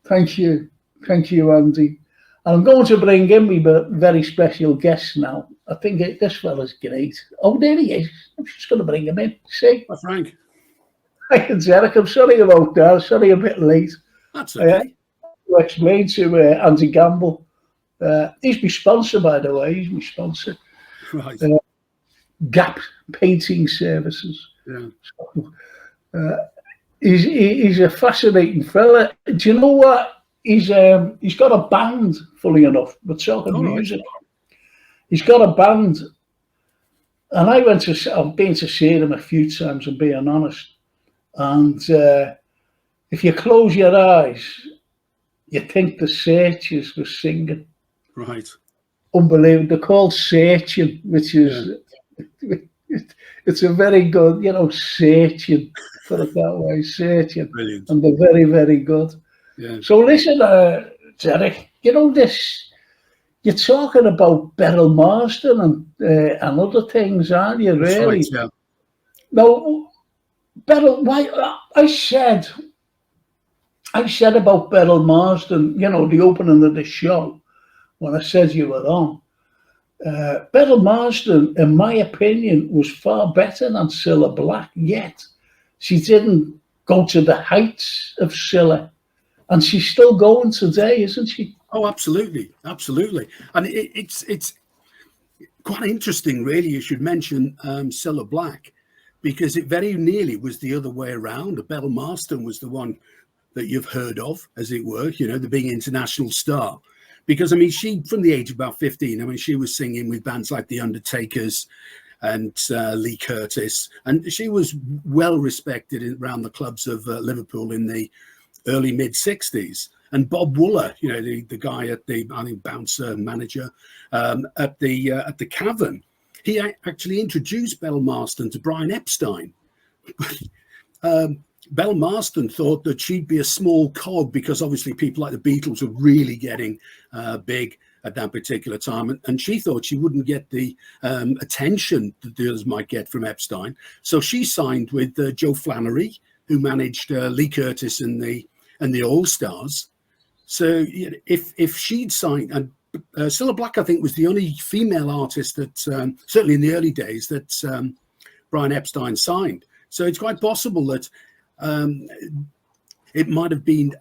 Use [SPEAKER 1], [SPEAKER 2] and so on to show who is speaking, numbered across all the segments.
[SPEAKER 1] Thank you, Andy. And I'm going to bring in my very special guest now. I think this fella's great. Oh, there he is. I'm just going to bring him in. See?
[SPEAKER 2] Hi, Frank.
[SPEAKER 1] Hi, it's Eric. I'm sorry about that. Sorry a bit late.
[SPEAKER 2] That's okay.
[SPEAKER 1] To explain to Andy Gamble. He's my sponsor, by the way. He's my sponsor.
[SPEAKER 2] Right.
[SPEAKER 1] Gap Painting Services.
[SPEAKER 2] Yeah.
[SPEAKER 1] So, he's a fascinating fella. Do you know what? He's got a band, fully enough. We're talking music. Right. He's got a band. And I've been to see him a few times, I'm being honest. And if you close your eyes, you think the Searchers were singing.
[SPEAKER 2] Right.
[SPEAKER 1] Unbelievable. They're called Searching, which is, it's a very good, searching, put it that way, searching.
[SPEAKER 2] Brilliant.
[SPEAKER 1] And they're very, very good.
[SPEAKER 2] Yeah.
[SPEAKER 1] So listen, Derek, this, you're talking about Beryl Marsden and other things, aren't you, really?
[SPEAKER 2] That's right, yeah.
[SPEAKER 1] Now, Beryl, I said about Beryl Marsden, the opening of the show, when I said you were on. Beryl Marsden, in my opinion, was far better than Cilla Black, yet she didn't go to the heights of Cilla. And she's still going today, isn't she?
[SPEAKER 2] Oh, absolutely. Absolutely. And it's quite interesting, really, you should mention Cilla Black, because it very nearly was the other way around. Beryl Marsden was the one that you've heard of, as it were, the big international star. Because, she, from the age of about 15, she was singing with bands like The Undertakers and Lee Curtis. And she was well respected around the clubs of Liverpool in the early mid-60s. And Bob Wooler, the guy at the, bouncer manager at the Cavern, he actually introduced Beryl Marsden to Brian Epstein. Beryl Marsden thought that she'd be a small cog because obviously people like the Beatles were really getting big at that particular time. And she thought she wouldn't get the attention that the others might get from Epstein. So she signed with Joe Flannery, who managed Lee Curtis and the All-Stars. So if she'd signed, and Cilla Black, I think, was the only female artist that, certainly in the early days, that Brian Epstein signed. So it's quite possible that it might have been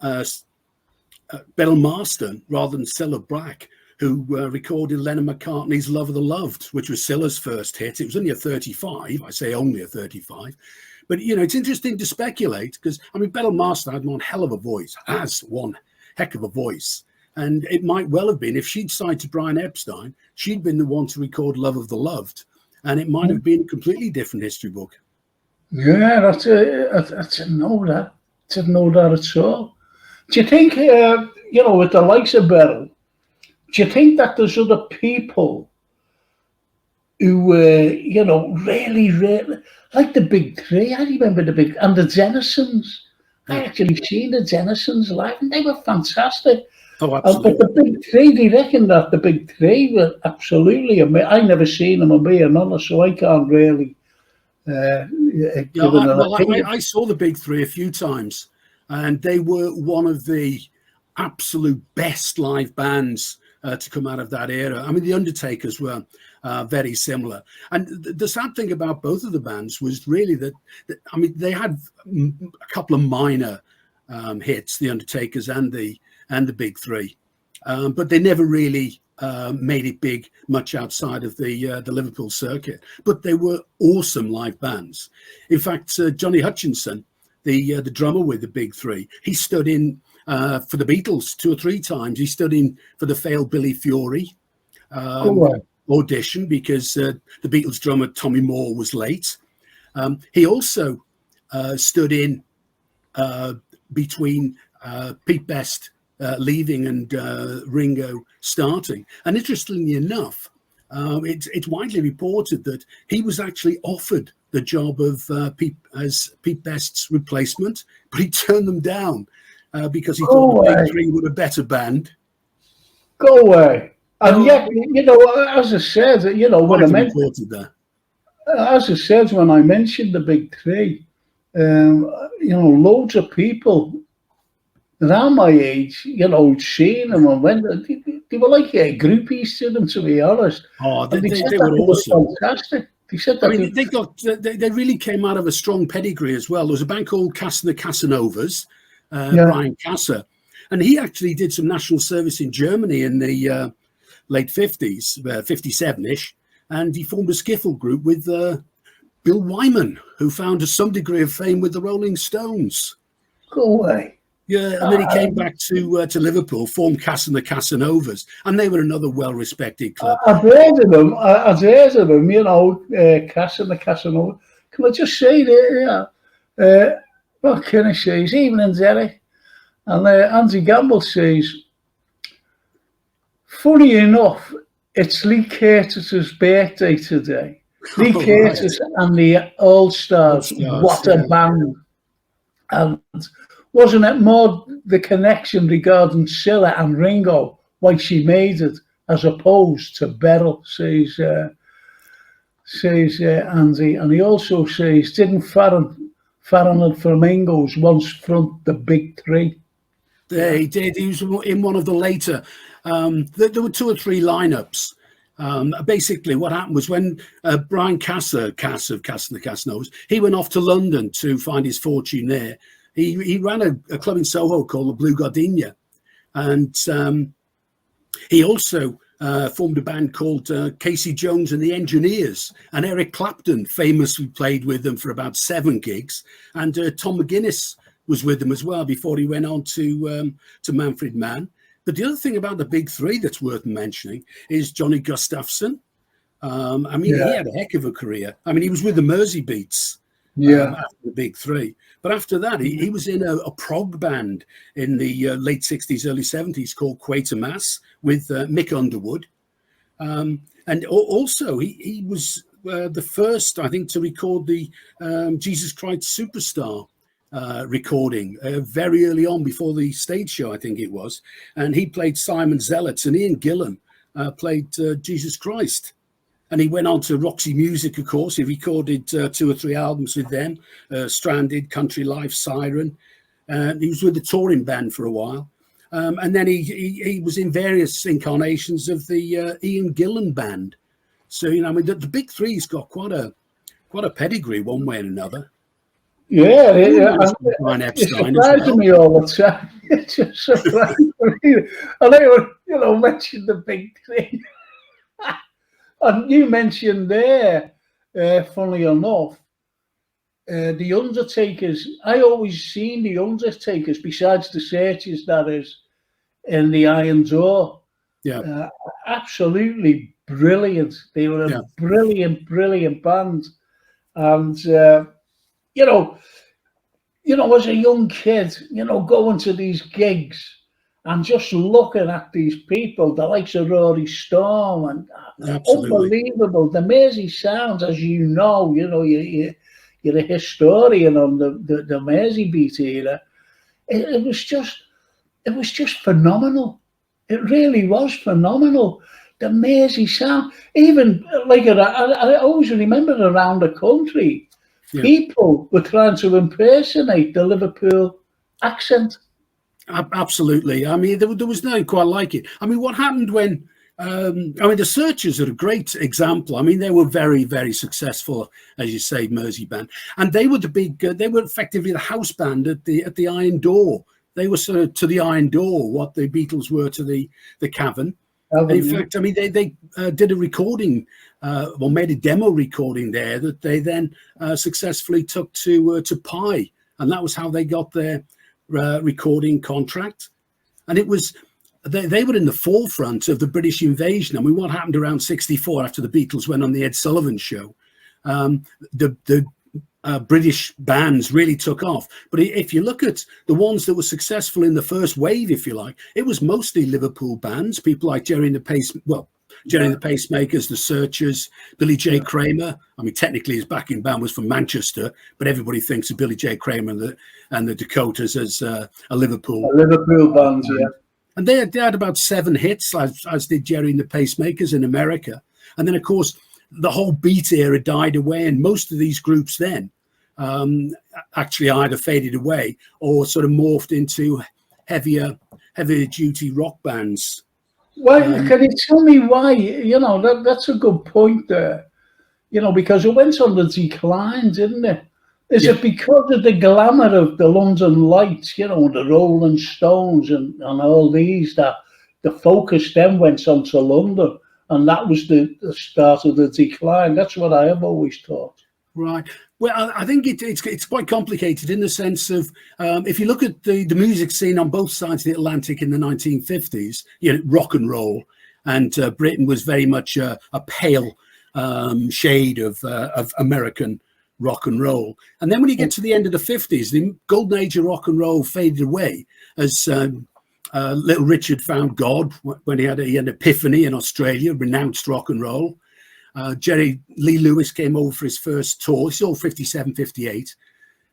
[SPEAKER 2] Beryl Marsden rather than Cilla Black who recorded Lennon McCartney's Love of the Loved, which was Cilla's first hit. It was only a 35. I say only a 35. But, it's interesting to speculate because, Beryl Marsden had one hell of a voice, has one heck of a voice. And it might well have been, if she'd signed to Brian Epstein, she'd been the one to record Love of the Loved. And it might have been a completely different history book.
[SPEAKER 1] Yeah, I didn't know that. Didn't know that at all. Do you think, with the likes of Beryl, do you think that there's other people who really, really, like the Big Three? I remember and the Dennisons. I actually seen the Dennisons live, and they were fantastic.
[SPEAKER 2] Oh, absolutely.
[SPEAKER 1] But the Big Three, they reckon that the Big Three were absolutely amazing. I never seen them, I'm being honest, so I can't really give an opinion.
[SPEAKER 2] I saw the Big Three a few times, and they were one of the absolute best live bands to come out of that era. The Undertakers were very similar. And the sad thing about both of the bands was really that they had a couple of minor hits, the Undertakers and the Big Three, but they never really made it big much outside of the Liverpool circuit. But they were awesome live bands. In fact, Johnny Hutchinson, the drummer with the Big Three, he stood in for the Beatles 2 or 3 times. He stood in for the failed Billy Fury audition because the Beatles drummer Tommy Moore was late. He also stood in between Pete Best leaving and Ringo starting. And interestingly enough, it's widely reported that he was actually offered the job of as Pete Best's replacement, but he turned them down because he thought the Big Three were a better band.
[SPEAKER 1] Go away. And yet, as I said, when I mentioned that, as I said, when I mentioned the Big Three, loads of people around my age, you know, seeing them and when they were like groupies to them, to be honest.
[SPEAKER 2] Oh,
[SPEAKER 1] And
[SPEAKER 2] they
[SPEAKER 1] said
[SPEAKER 2] were
[SPEAKER 1] that
[SPEAKER 2] awesome.
[SPEAKER 1] fantastic. They said
[SPEAKER 2] I
[SPEAKER 1] that
[SPEAKER 2] mean, they really came out of a strong pedigree as well. There was a band called Cass and the Casanovas, Brian Casser, and he actually did some national service in Germany in the late 50s, 57-ish, and he formed a skiffle group with Bill Wyman, who found some degree of fame with the Rolling Stones.
[SPEAKER 1] Go away.
[SPEAKER 2] Yeah, and then he came back to Liverpool, formed Cass and the Casanovas, and they were another well-respected club.
[SPEAKER 1] I've heard of them. I've heard of them, you know, Cass and the Casanova. Can I just say that, what can I say? It's evening, Eric. And Andy Gamble says, funny enough, it's Lee Curtis's birthday today. Lee Curtis and the All Stars, what a band. And wasn't it more the connection regarding Scylla and Ringo, why she made it, as opposed to Beryl, says Andy. And he also says, didn't Farron and Flamingos once front the big three?
[SPEAKER 2] Yeah, he did. He was in one of the later. There were 2 or 3 lineups. Basically, what happened was when Brian Cass of Cass and the Casanovas, he went off to London to find his fortune there. He ran a club in Soho called the Blue Gardenia, and he also formed a band called Casey Jones and the Engineers, and Eric Clapton famously played with them for about 7 gigs, and Tom McGuinness was with them as well before he went on to Manfred Mann. But the other thing about the big three that's worth mentioning is Johnny Gustafson. I mean, he had a heck of a career. I mean, he was with the Merseybeats after the big three. But after that, he was in a prog band in the late 60s, early 70s called Quatermass with Mick Underwood. And also, he was the first, I think, to record the Jesus Christ Superstar recording very early on before the stage show, I think it was. And he played Simon Zealots, and Ian Gillan played Jesus Christ. And he went on to Roxy Music, of course. He recorded 2 or 3 albums with them, Stranded, Country Life, Siren. He was with the touring band for a while. And then he was in various incarnations of the Ian Gillan band. So, you know, I mean, the big three's got quite a pedigree one way and another.
[SPEAKER 1] Yeah, it's surprising me all the time. It's just surprising me. And they were, you know, mentioned the big three. And you mentioned there, funnily enough, the Undertakers. I always seen the Undertakers, besides the Searchers, that is, in the Iron Door.
[SPEAKER 2] Yeah.
[SPEAKER 1] Absolutely brilliant. They were a brilliant band. And, you know, as a young kid, you know, going to these gigs and just looking at these people, the likes of Rory Storm, and unbelievable. The Mersey sounds, as you know, you're a historian on the Merseybeat era. It was just phenomenal. It really was phenomenal. The Mersey sound, even like I always remember around the country, people were trying to impersonate the Liverpool accent.
[SPEAKER 2] Absolutely. I mean, there was nothing quite like it. I mean, what happened when, the Searchers are a great example. I mean, they were very, very successful, as you say, Mersey band. And they were they were effectively the house band at the Iron Door. They were sort of to the Iron Door what the Beatles were to the Cavern. In fact, I mean, they did a recording, made a demo recording there that they then successfully took to Pi. And that was how they got their recording contract. And it was they were in the forefront of the British invasion. I mean, what happened around 64 after the Beatles went on the Ed Sullivan Show? The British bands really took off. But if you look at the ones that were successful in the first wave, if you like, it was mostly Liverpool bands, people like Jerry and the Pacemakers, the Searchers, Billy J. Kramer. I mean, technically his backing band was from Manchester, but everybody thinks of Billy J. Kramer and the Dakotas as a Liverpool
[SPEAKER 1] band, yeah.
[SPEAKER 2] And they had about 7 hits, as did Jerry and the Pacemakers in America. And then, of course, the whole beat era died away, and most of these groups then actually either faded away or sort of morphed into heavier duty rock bands.
[SPEAKER 1] Well, can you tell me why? You know, that's a good point there. You know, because it went on the decline, didn't it? Is it because of the glamour of the London Lights, you know, the Rolling Stones and all these, that the focus then went on to London, and that was the start of the decline? That's what I have always thought.
[SPEAKER 2] Right. Well, I think it's quite complicated in the sense of if you look at the music scene on both sides of the Atlantic in the 1950s, you know, rock and roll, and Britain was very much a pale shade of American rock and roll. And then when you get to the end of the 50s, the golden age of rock and roll faded away as Little Richard found God when he had an epiphany in Australia, renounced rock and roll. Jerry Lee Lewis came over for his first tour. He's all 57, 58.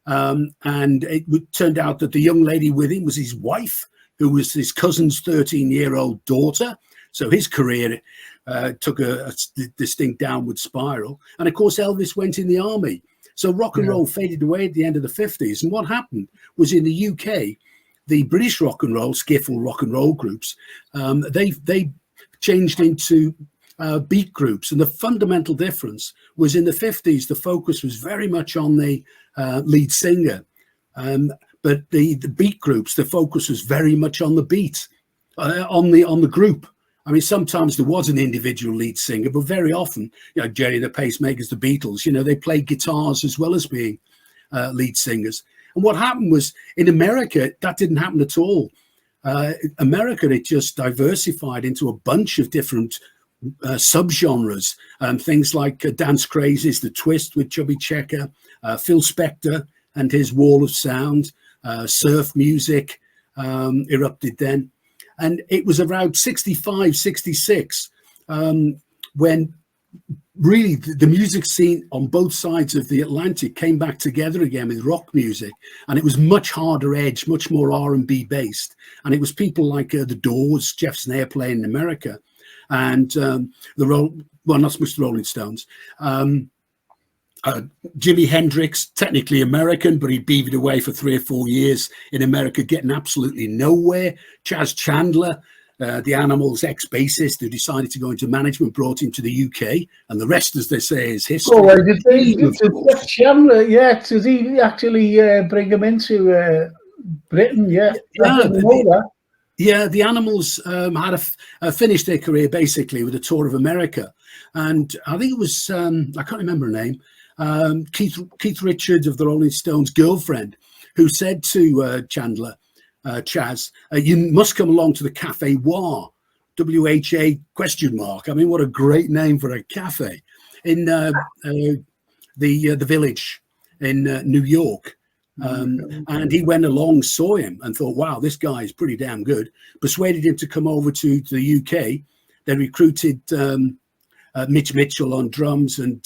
[SPEAKER 2] And it turned out that the young lady with him was his wife, who was his cousin's 13-year-old daughter. So his career took a distinct downward spiral. And of course, Elvis went in the army. So rock and roll faded away at the end of the 50s. And what happened was in the UK, the British rock and roll, skiffle rock and roll groups, they changed into beat groups. And the fundamental difference was in the 50s, the focus was very much on the lead singer. But the beat groups, the focus was very much on the beat, on the group. I mean, sometimes there was an individual lead singer, but very often, you know, Jerry the Pacemakers, the Beatles, you know, they played guitars as well as being lead singers. And what happened was in America, that didn't happen at all. America, it just diversified into a bunch of different subgenres, things like dance crazes, the twist with Chubby Checker, Phil Spector and his wall of sound, surf music erupted then. And it was around 65, 66 when really the music scene on both sides of the Atlantic came back together again with rock music. And it was much harder edge, much more R&B based. And it was people like The Doors, Jeff Snare playing in America, and not so much the Rolling Stones. Jimi Hendrix, technically American, but he beavered away for 3 or 4 years in America, getting absolutely nowhere. Chaz Chandler, the Animals ex-bassist who decided to go into management, brought him to the UK, and the rest, as they say, is history.
[SPEAKER 1] Oh, did Chandler, did he actually bring him into Britain? Yeah,
[SPEAKER 2] Yeah, the Animals had finished their career basically with a tour of America, and I think it was I can't remember her name. Keith Richards of the Rolling Stones' girlfriend, who said to Chandler, Chaz, you must come along to the Cafe War, WHA question mark. I mean, what a great name for a cafe in the Village in New York. And he went along, saw him, and thought, wow, this guy is pretty damn good. Persuaded him to come over to the UK. They recruited Mitch Mitchell on drums and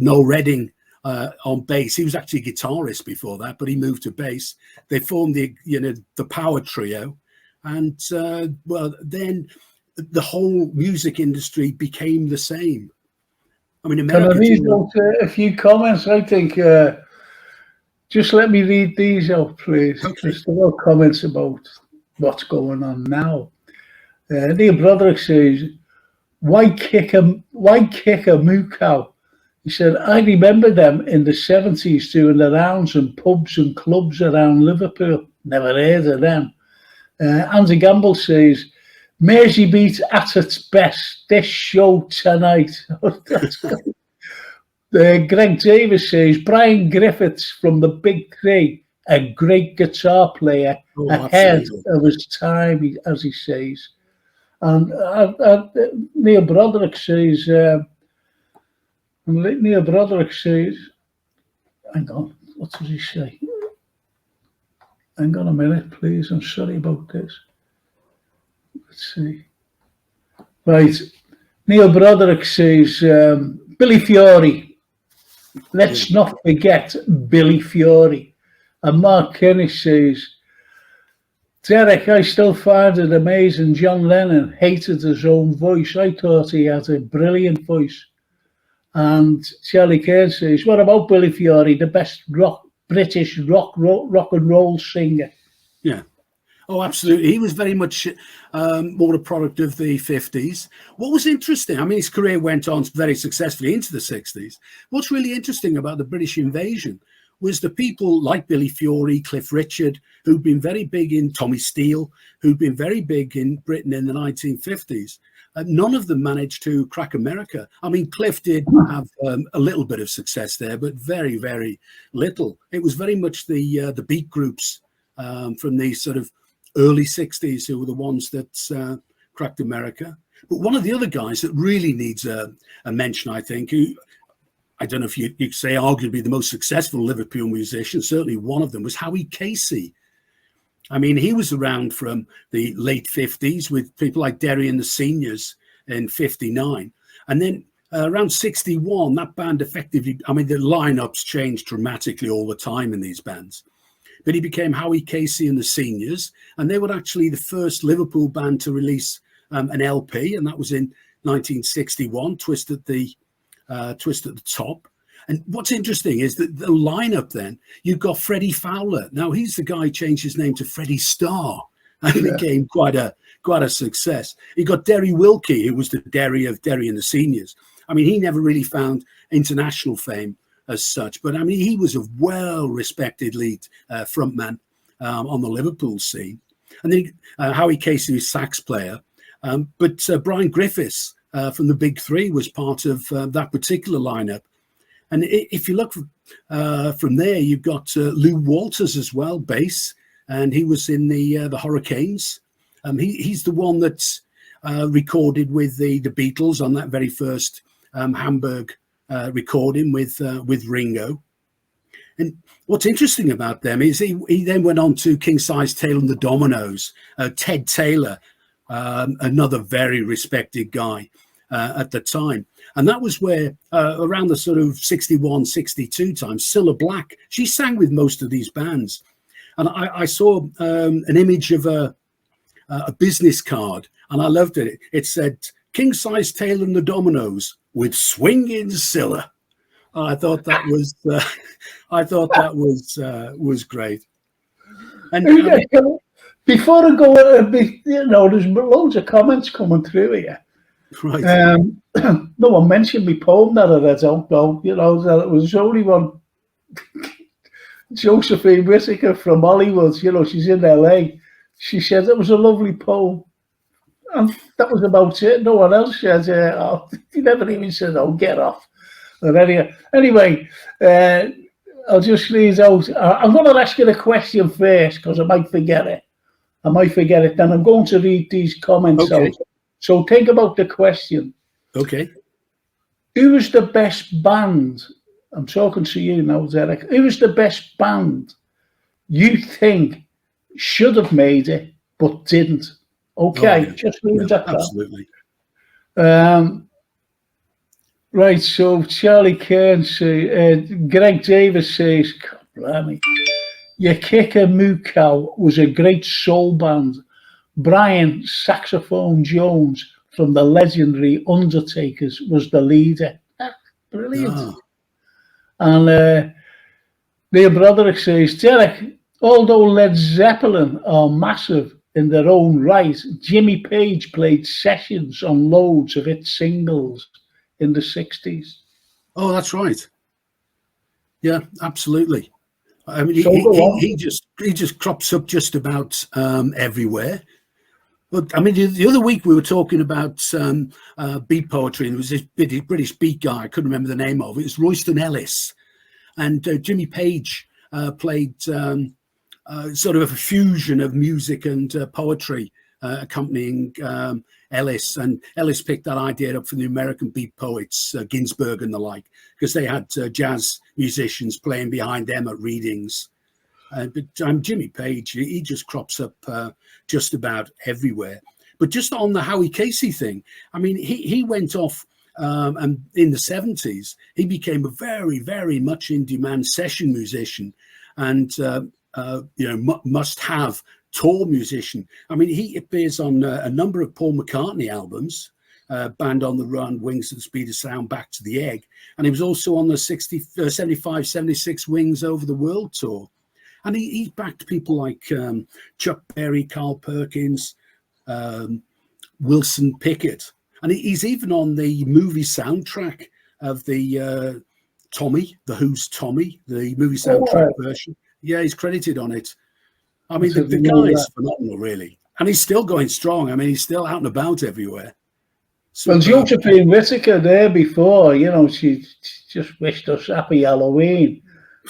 [SPEAKER 2] Noel Redding on bass. He was actually a guitarist before that, but he moved to bass. They formed the power trio, and then the whole music industry became the same. I mean, America. Can I
[SPEAKER 1] read out a few comments? I think just let me read these out, please.
[SPEAKER 2] Okay.
[SPEAKER 1] Just a comments about what's going on now. Neil Broderick says, Why kick a moo cow? He said, I remember them in the 70s doing the rounds in pubs and clubs around Liverpool. Never heard of them. Andy Gamble says, Merseybeat at its best. This show tonight. Greg Davis says, Brian Griffiths from the Big Three, a great guitar player, ahead of his time, as he says. And Neil Broderick says, hang on, what does he say? Hang on a minute, please. I'm sorry about this. Let's see. Right. Neil Broderick says, Billy Fiore. Let's not forget Billy Fiore. And Mark Kenny says, Derek, I still find it amazing John Lennon hated his own voice. I thought he had a brilliant voice. And Charlie Cairn says, what about Billy Fiore, the best British rock and roll singer?
[SPEAKER 2] Yeah. Oh, absolutely. He was very much more a product of the 50s. What was interesting, I mean, his career went on very successfully into the 60s. What's really interesting about the British invasion was the people like Billy Fury, Cliff Richard, who'd been very big in Tommy Steele, who'd been very big in Britain in the 1950s. None of them managed to crack America. I mean, Cliff did have a little bit of success there, but very, very little. It was very much the beat groups from the sort of early 60s who were the ones that cracked America. But one of the other guys that really needs a mention, I think, who I don't know if you could say arguably the most successful Liverpool musician, certainly one of them, was Howie Casey. I mean, he was around from the late 50s with people like Derry and the Seniors in 59. And then around 61, that band effectively, I mean, the lineups changed dramatically all the time in these bands. But he became Howie Casey and the Seniors, and they were actually the first Liverpool band to release an LP, and that was in 1961, Twist at the Top. And what's interesting is that the lineup then, you've got Freddie Fowler. Now, he's the guy who changed his name to Freddie Starr and became quite a success. You got Derry Wilkie, who was the Derry of Derry and the Seniors. I mean, he never really found international fame as such, but I mean, he was a well-respected lead frontman on the Liverpool scene. And then Howie Casey was sax player, but Brian Griffiths from the Big Three was part of that particular lineup. And if you look from there, you've got Lou Walters as well, bass, and he was in the Hurricanes. He's the one that's recorded with the Beatles on that very first Hamburg recording with Ringo. And what's interesting about them is he then went on to King Size Taylor and the Dominoes, Ted Taylor, another very respected guy at the time. And that was where around the sort of 61, 62 time, Cilla Black, she sang with most of these bands. And I saw an image of a business card, and I loved it. It said, King Size Taylor and the Dominoes with Swingin' Cilla. I thought that was great. And
[SPEAKER 1] before I go, there's loads of comments coming through here.
[SPEAKER 2] Right.
[SPEAKER 1] No one mentioned my poem that I read out, though. That it was only one. Josephine Whittaker from Hollywood, she's in LA. She said it was a lovely poem. And that was about it. No one else said, he never even said, oh, get off. But anyway, I'll just read out. I'm going to ask you the question first because I might forget it. Then I'm going to read these comments out. So think about the question.
[SPEAKER 2] Okay.
[SPEAKER 1] Who is the best band? I'm talking to you now, Derek. Who is the best band you think should have made it but didn't? Okay, just leave it at that.
[SPEAKER 2] Absolutely.
[SPEAKER 1] Right, so Charlie Kern says, Greg Davis says, God blimey, Your Kicker Moo Cow was a great soul band. Brian Saxophone Jones from the legendary Undertakers was the leader. Brilliant. Oh. And Neil Broderick says, Derek, although Led Zeppelin are massive in their own right, Jimmy Page played sessions on loads of its singles in the 60s.
[SPEAKER 2] Oh, that's right. Yeah, absolutely. I mean, he just crops up just about everywhere. But I mean, the other week we were talking about beat poetry, and there was this British beat guy, I couldn't remember the name of it. It was Royston Ellis. And Jimmy Page played sort of a fusion of music and poetry accompanying Ellis. And Ellis picked that idea up from the American beat poets, Ginsberg and the like, because they had jazz musicians playing behind them at readings. But Jimmy Page, he just crops up just about everywhere. But just on the Howie Casey thing, I mean, he went off and in the 70s, he became a very, very much in demand session musician and, must have tour musician. I mean, he appears on a number of Paul McCartney albums, Band on the Run, Wings at the Speed of Sound, Back to the Egg. And he was also on the 75, 76 Wings Over the World tour. And he's backed people like Chuck Berry, Carl Perkins, Wilson Pickett. And he's even on the movie soundtrack of the Tommy, The Who's Tommy, the movie soundtrack version. Yeah, he's credited on it. I mean, the guy is phenomenal, really. And he's still going strong. I mean, he's still out and about everywhere.
[SPEAKER 1] Well, Josephine Whittaker there before, you know, she just wished us happy Halloween.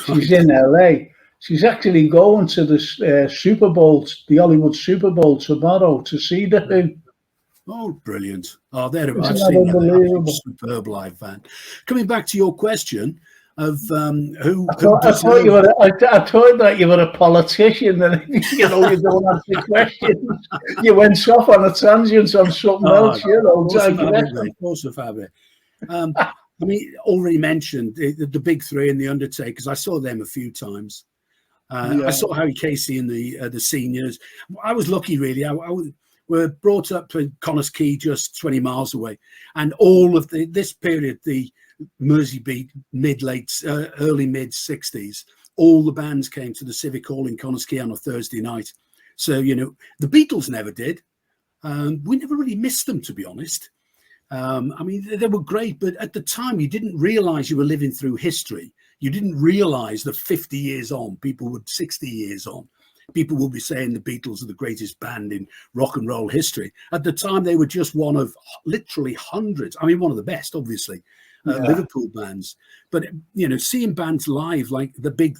[SPEAKER 1] She's in LA. She's actually going to the Super Bowl, the Hollywood Super Bowl tomorrow to see the Who.
[SPEAKER 2] Oh, brilliant. Oh, I've seen them. Superb live band. Coming back to your question of who...
[SPEAKER 1] I thought that you were a politician and, you know, you don't answer questions. You went off on a tangent on something else, you know.
[SPEAKER 2] Of course of habit. I mean, already mentioned the big three and the Undertakers. I saw them a few times. I saw Howie Casey in the seniors. I was lucky, really. We're brought up to Connors Quay, just 20 miles away, and all of this period, the Merseybeat early mid 60s, all the bands came to the Civic Hall in Connors Quay on a Thursday night. So, you know, the Beatles never did. We never really missed them, to be honest. I mean, they were great, but at the time, you didn't realize you were living through history. You didn't realize that 50 years on, 60 years on, people will be saying the Beatles are the greatest band in rock and roll history. At the time, they were just one of literally hundreds. I mean, one of the best, obviously, Liverpool bands. But, you know, seeing bands live like the big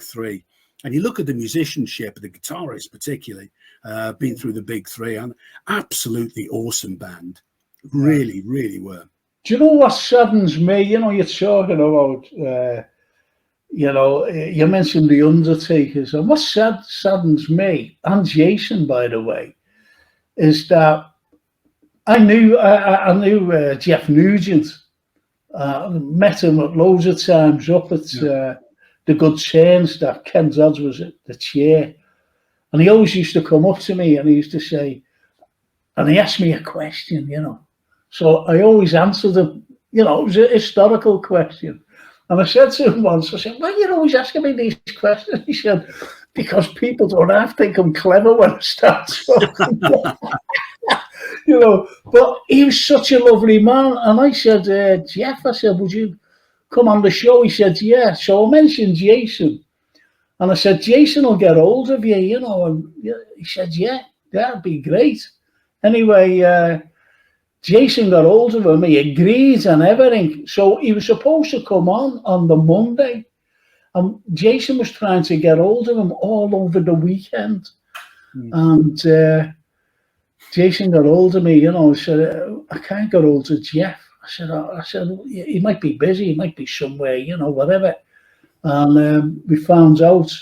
[SPEAKER 2] three, and you look at the musicianship, the guitarists particularly, been through the big three, and absolutely awesome band. Really, really were.
[SPEAKER 1] Do you know what saddens me? You know, you're talking about... you know, you mentioned the Undertakers, and what saddens me, and Jason, by the way, is that I knew Jeff Nugent, met him loads of times up at the Good Turns that Ken Dodds was at the chair, and he always used to come up to me and he used to say, and he asked me a question, you know, so I always answered him, you know, it was a historical question. And I said to him once, I said, why are you always asking me these questions? He said, because people don't have to think I'm clever when I start talking. You know, but he was such a lovely man. And I said, Jeff, I said, would you come on the show? He said, yeah. So I mentioned Jason. And I said, Jason will get hold of you, you know. And he said, yeah, that'd be great. Anyway, Jason got hold of him, he agreed and everything. So he was supposed to come on the Monday. And Jason was trying to get hold of him all over the weekend. And Jason got hold of me, you know, said, I can't get hold of Jeff. I said, he might be busy, he might be somewhere, you know, whatever. And we found out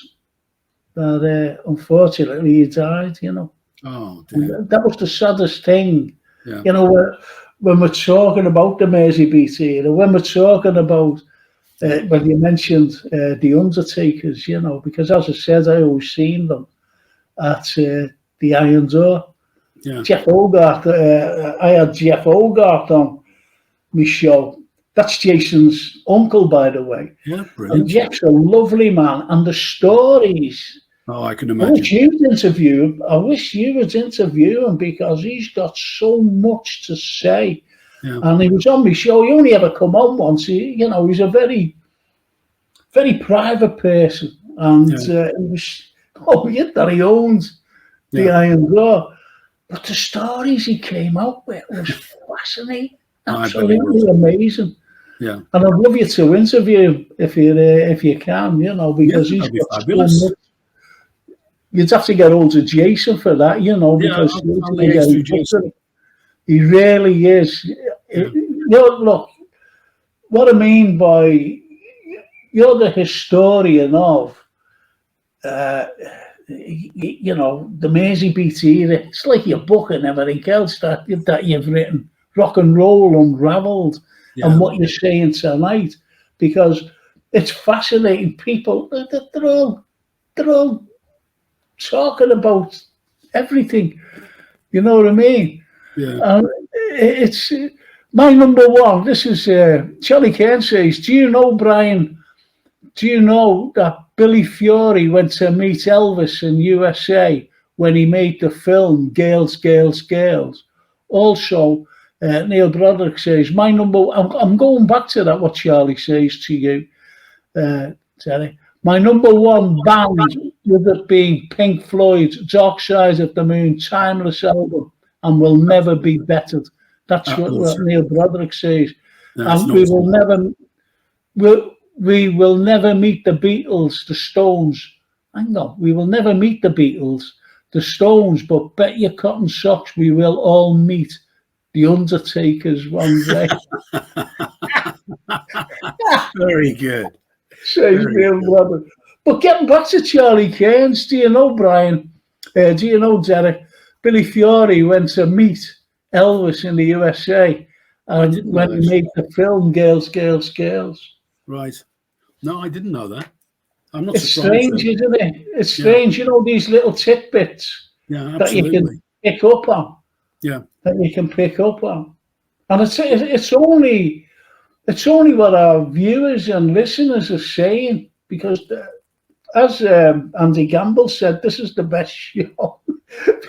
[SPEAKER 1] that unfortunately he died, you know.
[SPEAKER 2] Oh, dear.
[SPEAKER 1] That was the saddest thing.
[SPEAKER 2] Yeah.
[SPEAKER 1] You know, when we're talking about the Merseybeat era, when we're talking about, when you mentioned the Undertakers, you know, because as I said, I always seen them at the Iron Door.
[SPEAKER 2] Yeah.
[SPEAKER 1] Jeff Hogarth, I had Jeff Hogarth on my show. That's Jason's uncle, by the way.
[SPEAKER 2] Yeah, brilliant.
[SPEAKER 1] And Jeff's a lovely man, and the stories.
[SPEAKER 2] Oh, I can imagine.
[SPEAKER 1] I wish you would interview him because he's got so much to say. Yeah. And he was on my show. He only ever come on once. You know, he's a very, very private person. And he was, he owned the Iron Door. But the stories he came out with was fascinating. Absolutely amazing.
[SPEAKER 2] Yeah.
[SPEAKER 1] And I'd love you to interview him if you can, you know, because he's got so much. You'd have to get hold of Jason for that, you know, because he really is. You know, look, what I mean by you're the historian of, you know, the Merseybeat era. It's like your book and everything else that you've written, Rock'n'Roll Unravelled, and what you're saying tonight, because it's fascinating. People, they're all talking about everything, you know what I mean?
[SPEAKER 2] Yeah.
[SPEAKER 1] It's my number one. This is Charlie Kane says, do you know, Brian, do you know that Billy Fury went to meet Elvis in USA when he made the film Girls, Girls, Girls. Also, Neil Broderick says, my number, I'm going back to that, what Charlie says to you, Terry. My number one band, with it being Pink Floyd's Dark Side of the Moon, timeless album, and will never be bettered. That's what Neil Broderick says. And we will never meet the Beatles, the Stones. Hang on, we will never meet the Beatles, the Stones, but bet your cotton socks we will all meet the Undertakers one day.
[SPEAKER 2] Very good.
[SPEAKER 1] Says Neil Broderick. But getting back to Charlie Cairns, do you know, Brian? Do you know, Derek? Billy Fury went to meet Elvis in the USA and when he made the film Girls, Girls, Girls.
[SPEAKER 2] Right. No, I didn't know that. I'm not
[SPEAKER 1] It's
[SPEAKER 2] surprised.
[SPEAKER 1] Strange, isn't it? It's strange, you know, these little tidbits that you can pick up on.
[SPEAKER 2] Yeah.
[SPEAKER 1] That you can pick up on. And it's only what our viewers and listeners are saying, because as Andy Gamble said, this is the best show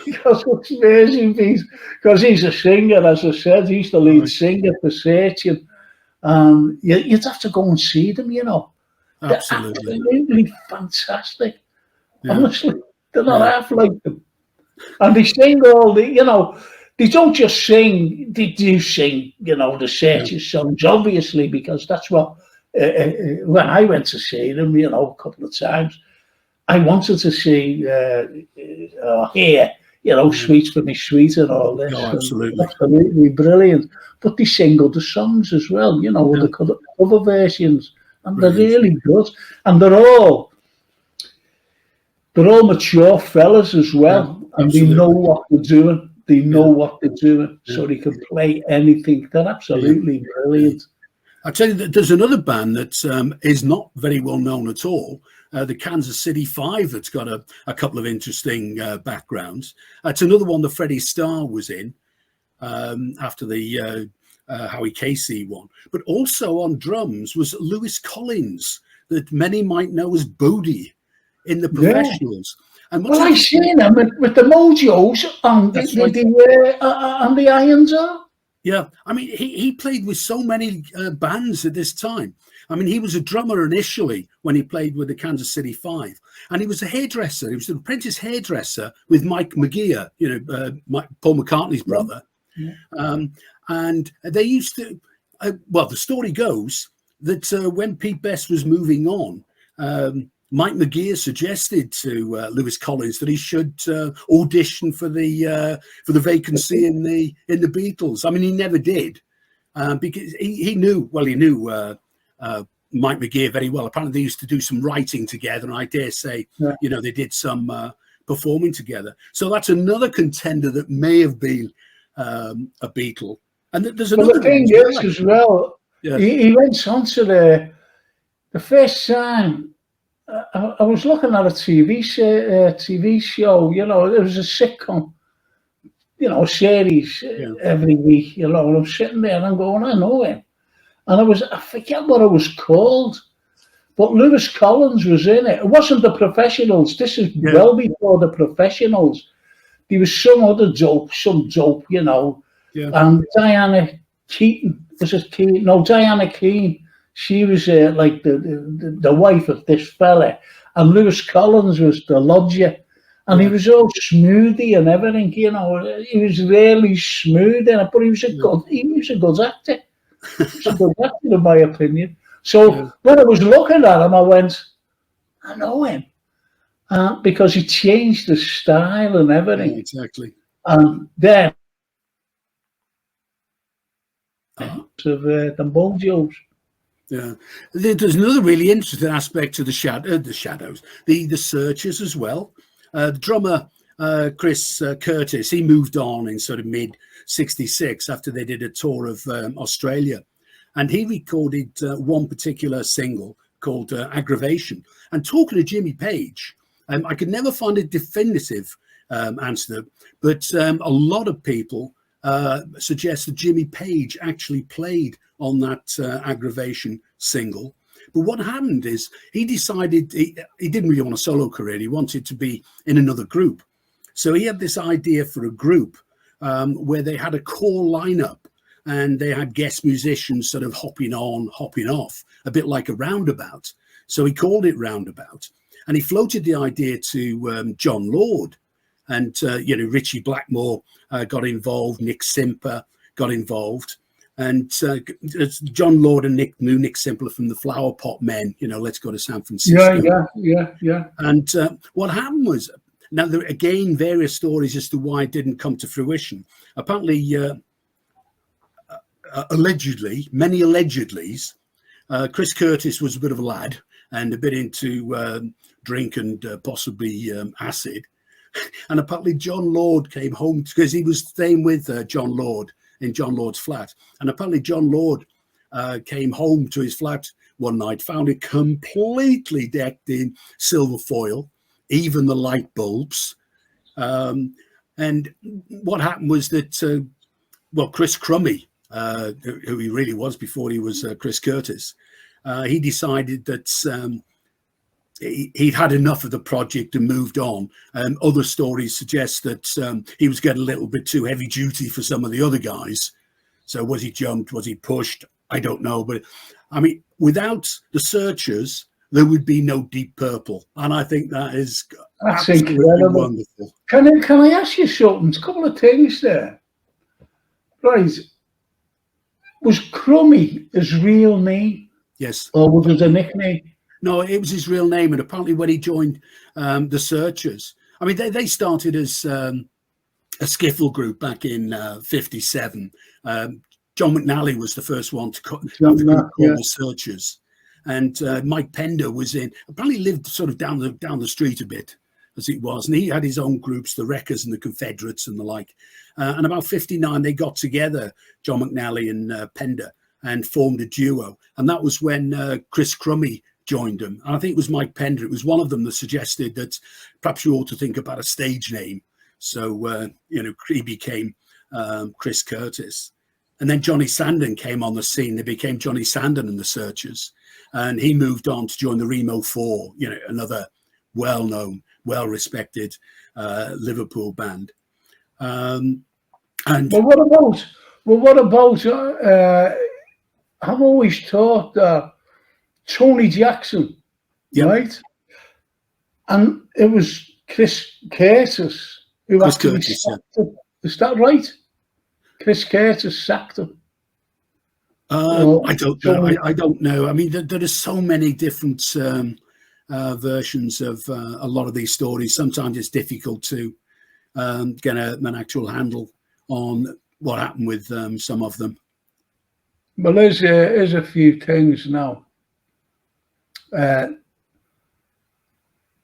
[SPEAKER 1] because it's Merseybeat, because he's a singer, as I said, he's the lead singer for Searching. You'd have to go and see them, you know.
[SPEAKER 2] Absolutely.
[SPEAKER 1] They're absolutely fantastic. Yeah. Honestly, they're not half like them. And they sing all the, you know, they don't just sing, they do sing, you know, the Searching songs, obviously, because that's what, when I went to see them, you know, a couple of times, I wanted to see, hear, you know, Sweets for Me Sweet and all this.
[SPEAKER 2] Oh, absolutely.
[SPEAKER 1] Absolutely brilliant. But they sing other songs as well, you know, with the cover versions. And they're really good. And they're all mature fellas as well. And they know what they're doing. They know what they're doing. So they can play anything. They're absolutely brilliant.
[SPEAKER 2] I tell you that there's another band that is not very well known at all. The Kansas City Five, that's got a couple of interesting backgrounds. It's another one that Freddie Starr was in after the Howie Casey one. But also on drums was Lewis Collins, that many might know as Bodie in the Professionals. And
[SPEAKER 1] well, I've seen him with the Mojos and the Irons are.
[SPEAKER 2] Yeah, I mean, he played with so many bands at this time. I mean, he was a drummer initially when he played with the Kansas City Five, and he was a hairdresser. He was an apprentice hairdresser with Mike McGeer, you know, Paul McCartney's brother. Yeah. And they used to, well, the story goes that when Pete Best was moving on, Mike McGeer suggested to Lewis Collins that he should audition for the vacancy in the Beatles. I mean, he never did because he knew Mike McGeer very well. Apparently, they used to do some writing together, and I dare say, you know, they did some performing together. So that's another contender that may have been a Beatle. And there's another
[SPEAKER 1] thing is as well. Yeah. He went on to the first time. I was looking at a TV show, you know, it was a sitcom, you know, series every week, you know, and I'm sitting there and I'm going, I know him. And I forget what it was called, but Lewis Collins was in it. It wasn't the Professionals. This is well before the Professionals. There was some other dope, you know. Yeah. And Diana Keaton, Diana Keane. She was like the wife of this fella, and Lewis Collins was the lodger, and he was all smoothie and everything, you know. He was really smooth, but he was a good actor. He was a good actor, in my opinion. So when I was looking at him, I went, I know him, because he changed the style and everything.
[SPEAKER 2] Yeah, exactly.
[SPEAKER 1] And then of the Mojos.
[SPEAKER 2] Yeah, there's another really interesting aspect to the Shadows, the Searchers as well. The drummer Chris Curtis, he moved on in sort of mid '66 after they did a tour of Australia, and he recorded one particular single called "Aggravation." And talking to Jimmy Page, I could never find a definitive answer, but a lot of people suggest that Jimmy Page actually played on that Aggravation single. But what happened is he decided he didn't really want a solo career. He wanted to be in another group. So he had this idea for a group where they had a core lineup and they had guest musicians sort of hopping on, hopping off, a bit like a roundabout. So he called it Roundabout. And he floated the idea to John Lord. And, Richie Blackmore got involved, Nick Simper got involved. And John Lord and Nick knew Nick Simper from the Flower Pot Men, Let's Go to San Francisco.
[SPEAKER 1] Yeah.
[SPEAKER 2] And what happened was, now there are again various stories as to why it didn't come to fruition. Apparently, many allegedlys, Chris Curtis was a bit of a lad and a bit into drink and possibly acid. And apparently John Lord came home because he was staying with John Lord in John Lord's flat. And apparently John Lord came home to his flat one night, found it completely decked in silver foil, even the light bulbs. And what happened was that, Chris Crummy, who he really was before he was Chris Curtis, he decided that he'd had enough of the project and moved on. Other stories suggest that he was getting a little bit too heavy duty for some of the other guys. So was he jumped? Was he pushed? I don't know. But I mean, without the Searchers, there would be no Deep Purple. And I think that's
[SPEAKER 1] incredible.
[SPEAKER 2] Wonderful.
[SPEAKER 1] Can I ask you something? A couple of things there. Right. Was Crummy his real name?
[SPEAKER 2] Yes.
[SPEAKER 1] Or was it a nickname?
[SPEAKER 2] No, it was his real name. And apparently when he joined the Searchers, I mean, they started as a skiffle group back in 57. John McNally was the first one to have the group called the Searchers. And Mike Pender was in, apparently lived sort of down the street a bit as it was. And he had his own groups, the Wreckers and the Confederates and the like. And about 59, they got together, John McNally and Pender, and formed a duo. And that was when Chris Crummy joined them. And I think it was Mike Pender. It was one of them that suggested that perhaps you ought to think about a stage name. So, he became Chris Curtis. And then Johnny Sandon came on the scene. They became Johnny Sandon and the Searchers. And he moved on to join the Remo 4, another well-known, well-respected Liverpool band. And
[SPEAKER 1] what about? I've always thought that Tony Jackson, right? And it was Chris Curtis who actually sacked him. Is that right? Chris Curtis sacked him.
[SPEAKER 2] I don't know. I don't know. I mean, there are so many different versions of a lot of these stories. Sometimes it's difficult to get an actual handle on what happened with some of them.
[SPEAKER 1] Well, there's a few things now. Hang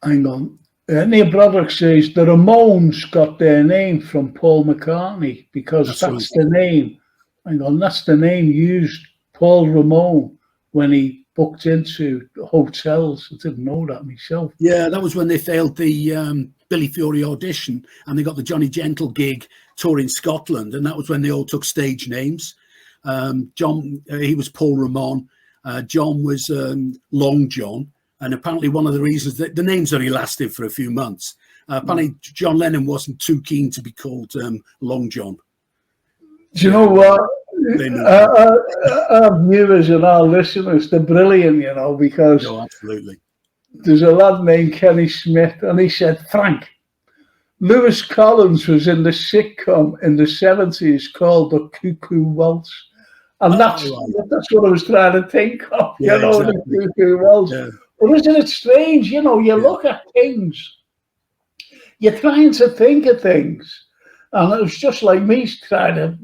[SPEAKER 1] on. Neil Broderick says the Ramones got their name from Paul McCartney because that's the name. Hang on, that's the name used, Paul Ramone, when he booked into hotels. I didn't know that myself.
[SPEAKER 2] Yeah, that was when they failed the Billy Fury audition and they got the Johnny Gentle gig touring Scotland, and that was when they all took stage names. John, he was Paul Ramon. John was Long John. And apparently one of the reasons that the names only lasted for a few months. Apparently John Lennon wasn't too keen to be called Long John.
[SPEAKER 1] Do you know what? Our viewers and our listeners, they're brilliant, because
[SPEAKER 2] absolutely.
[SPEAKER 1] There's a lad named Kenny Smith, and he said, Frank, Lewis Collins was in the sitcom in the 70s called The Cuckoo Waltz. And that's what I was trying to think of, exactly. The Cuckoo Waltz. Yeah. But isn't it strange? You look at things, you're trying to think of things. And it was just like me trying to,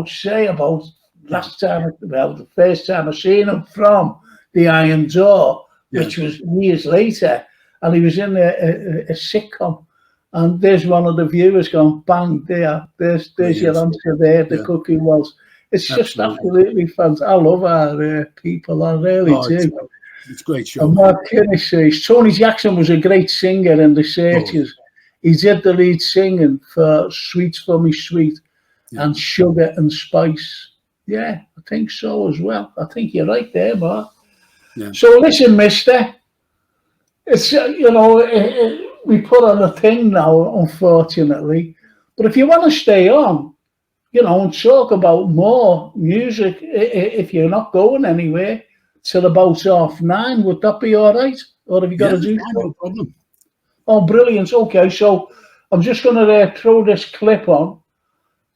[SPEAKER 1] say about the first time I seen him from the Iron Door, which was years later. And he was in a sitcom. And there's one of the viewers going, bang, there's your answer there, the Cookie Waltz. It's just absolutely fantastic. I love our people, I really do.
[SPEAKER 2] It's a great show.
[SPEAKER 1] And Mark Kinney says Tony Jackson was a great singer in the Searchers. He did the lead singing for Sweets for Me Sweet and Sugar and Spice. Yeah, I think so as well. I think you're right there, Mark.
[SPEAKER 2] Yeah.
[SPEAKER 1] So listen, mister, it's, we put on a thing now, unfortunately. But if you want to stay on, and talk about more music, if you're not going anywhere till about 9:30, would that be all right? Or have you got to do
[SPEAKER 2] fine, no problem.
[SPEAKER 1] Oh, brilliant. Okay, so I'm just going to throw this clip on,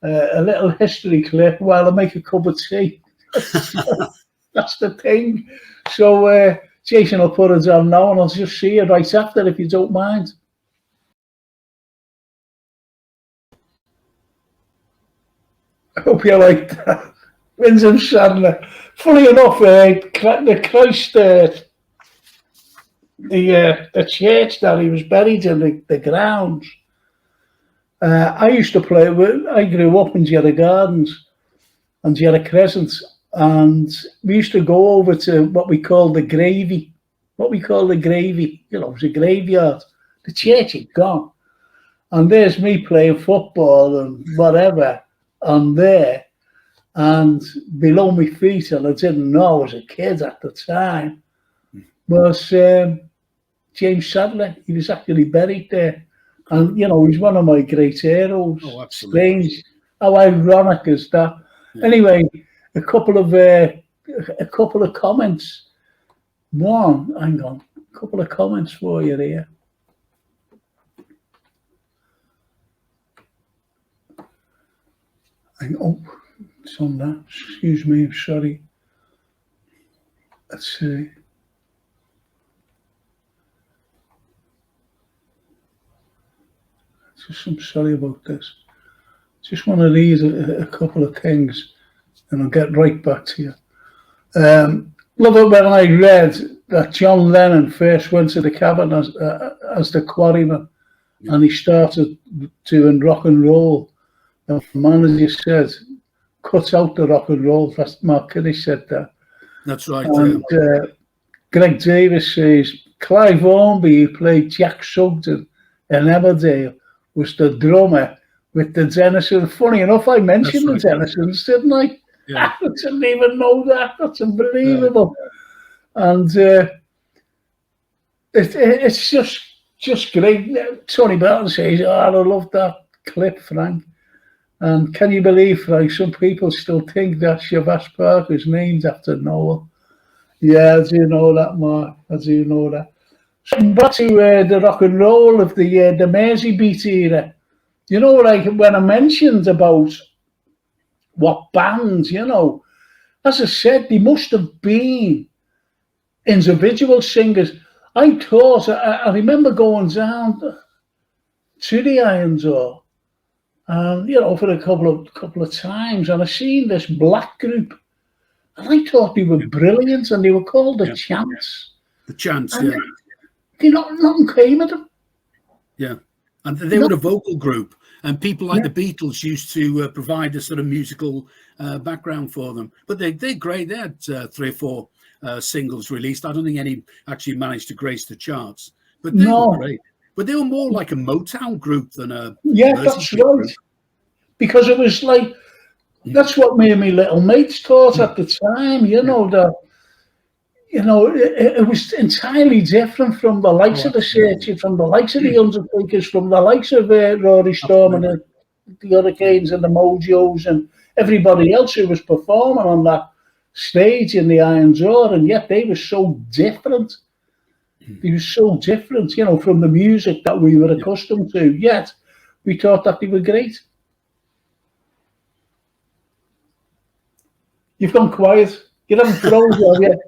[SPEAKER 1] a little history clip, while I make a cup of tea. That's the thing. So, Jason will put it on now, and I'll just see you right after, if you don't mind. I hope you like that. Vincent Sadler. Funny enough, the Christ, the church that he was buried in, the grounds. I used to play with. I grew up in Jerry Gardens and Jerry Crescent, and we used to go over to what we call the gravy. What we call the gravy, it was a graveyard. The church had gone, and there's me playing football and whatever on there, and below my feet, and I didn't know, I was a kid at the time, was James Sadler. He was actually buried there. And, he's one of my great heroes.
[SPEAKER 2] Oh, absolutely.
[SPEAKER 1] Strange. How ironic is that? Yeah. Anyway, a couple of comments. Hang on. A couple of comments for you here. It's on that. Excuse me, I'm sorry. Let's see. I'm sorry about this. Just want to read a couple of things, and I'll get right back to you. Love it when I read that John Lennon first went to the cabin as the quarryman, and he started doing rock and roll. The manager said, "Cut out the rock and roll." That's Mark Kinney said that.
[SPEAKER 2] That's right.
[SPEAKER 1] And Greg Davis says Clive Hornby, who played Jack Sugden in Emmerdale, was the drummer with the Dennisons. Funny enough, I mentioned the Dennisons, didn't I?
[SPEAKER 2] Yeah.
[SPEAKER 1] I didn't even know that. That's unbelievable. Yeah. And it's just great. Tony Burton says, I love that clip, Frank. And can you believe, Frank, some people still think that Shavas Park is named after Noel. Yeah, I do know that, Mark. I do know that. Back to the rock and roll of the Merseybeat era. Like when I mentioned about what bands, as I said, they must have been individual singers. I remember going down to the Iron Door, for a couple of times, and I seen this black group, and I thought they were brilliant, and they were called the Chants.
[SPEAKER 2] The Chants, and
[SPEAKER 1] nothing came of them.
[SPEAKER 2] Yeah, and they were a vocal group, and people like the Beatles used to provide a sort of musical background for them. But they're great. They had 3 or 4 singles released. I don't think any actually managed to grace the charts, but they were great. But they were more like a Motown group than a
[SPEAKER 1] that's right. Group. Because it was like that's what me and my little mates thought at the time. It was entirely different from the likes of the Searchers, from the likes of the Undertakers, from the likes of Rory Storm and the Hurricanes and the Mojos and everybody else who was performing on that stage in the Iron Door, and yet they were so different. They were so different, from the music that we were accustomed to, yet we thought that they were great. You've gone quiet. You haven't froze, have you?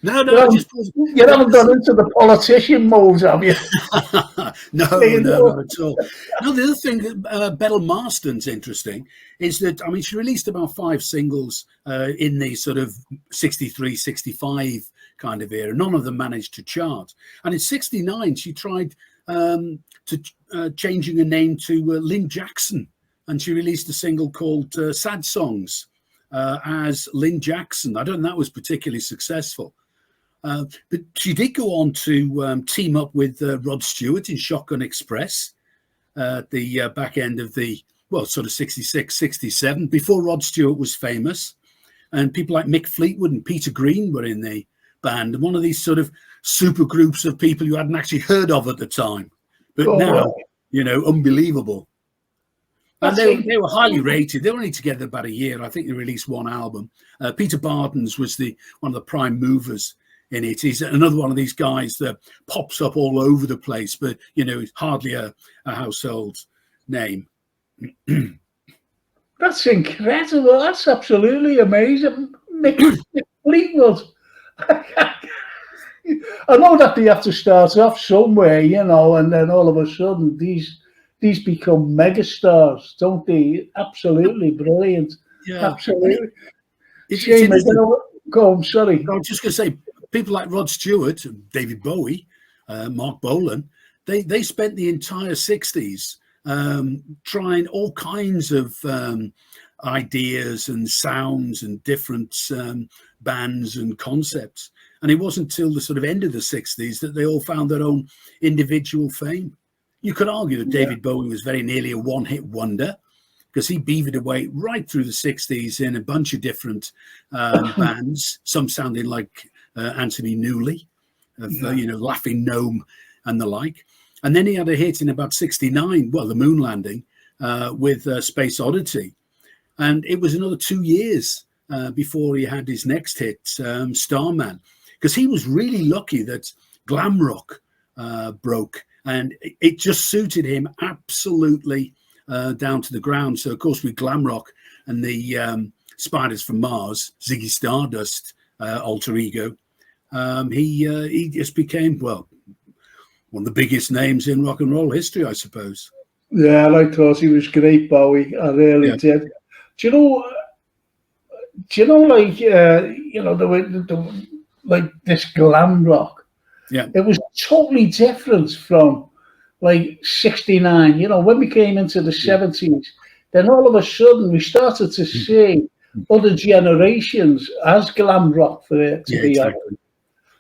[SPEAKER 2] No,
[SPEAKER 1] you haven't gone into the politician modes, have you?
[SPEAKER 2] No, not at all. No, the other thing that Beryl Marsden's interesting is that, she released about 5 singles in the sort of 63, 65 kind of era. None of them managed to chart. And in 69, she tried changing her name to Lynn Jackson, and she released a single called Sad Songs as Lynn Jackson. I don't think that was particularly successful. But she did go on to team up with Rod Stewart in Shotgun Express at the back end of the, sort of 66, 67, before Rod Stewart was famous. And people like Mick Fleetwood and Peter Green were in the band, one of these sort of super groups of people you hadn't actually heard of at the time, but now, you know, unbelievable. And they were highly rated. They were only together about a year. I think they released one album. Peter Bardens was one of the prime movers in it. He's another one of these guys that pops up all over the place, but, you know, it's hardly a household name.
[SPEAKER 1] That's incredible. That's absolutely amazing. Mick Fleetwood. I know that they have to start off somewhere, you know, and then all of a sudden these become megastars, don't they? Absolutely brilliant. Yeah, absolutely. Go on, sorry.
[SPEAKER 2] I was just going to say, people like Rod Stewart, David Bowie, Mark Bolan, they spent the entire 60s trying all kinds of ideas and sounds and different bands and concepts. And it wasn't until the sort of end of the 60s that they all found their own individual fame. You could argue that David Bowie was very nearly a one-hit wonder, because he beavered away right through the 60s in a bunch of different bands, some sounding like Anthony Newley, you know, Laughing Gnome and the like. And then he had a hit in about 69, well, the moon landing, with Space Oddity. And it was another 2 years before he had his next hit, Starman, because he was really lucky that glam rock broke, and it just suited him absolutely down to the ground. So, of course, with glam rock and the Spiders from Mars, Ziggy Stardust alter ego, he just became, well, one of the biggest names in rock and roll history, I suppose.
[SPEAKER 1] Yeah, I thought he was great, Bowie. I really did. Do you know, like, you know, the like this glam rock.
[SPEAKER 2] Yeah,
[SPEAKER 1] it was totally different from like 69. You know, when we came into the 70s, then all of a sudden we started to see other generations as glam rock for it to be honest.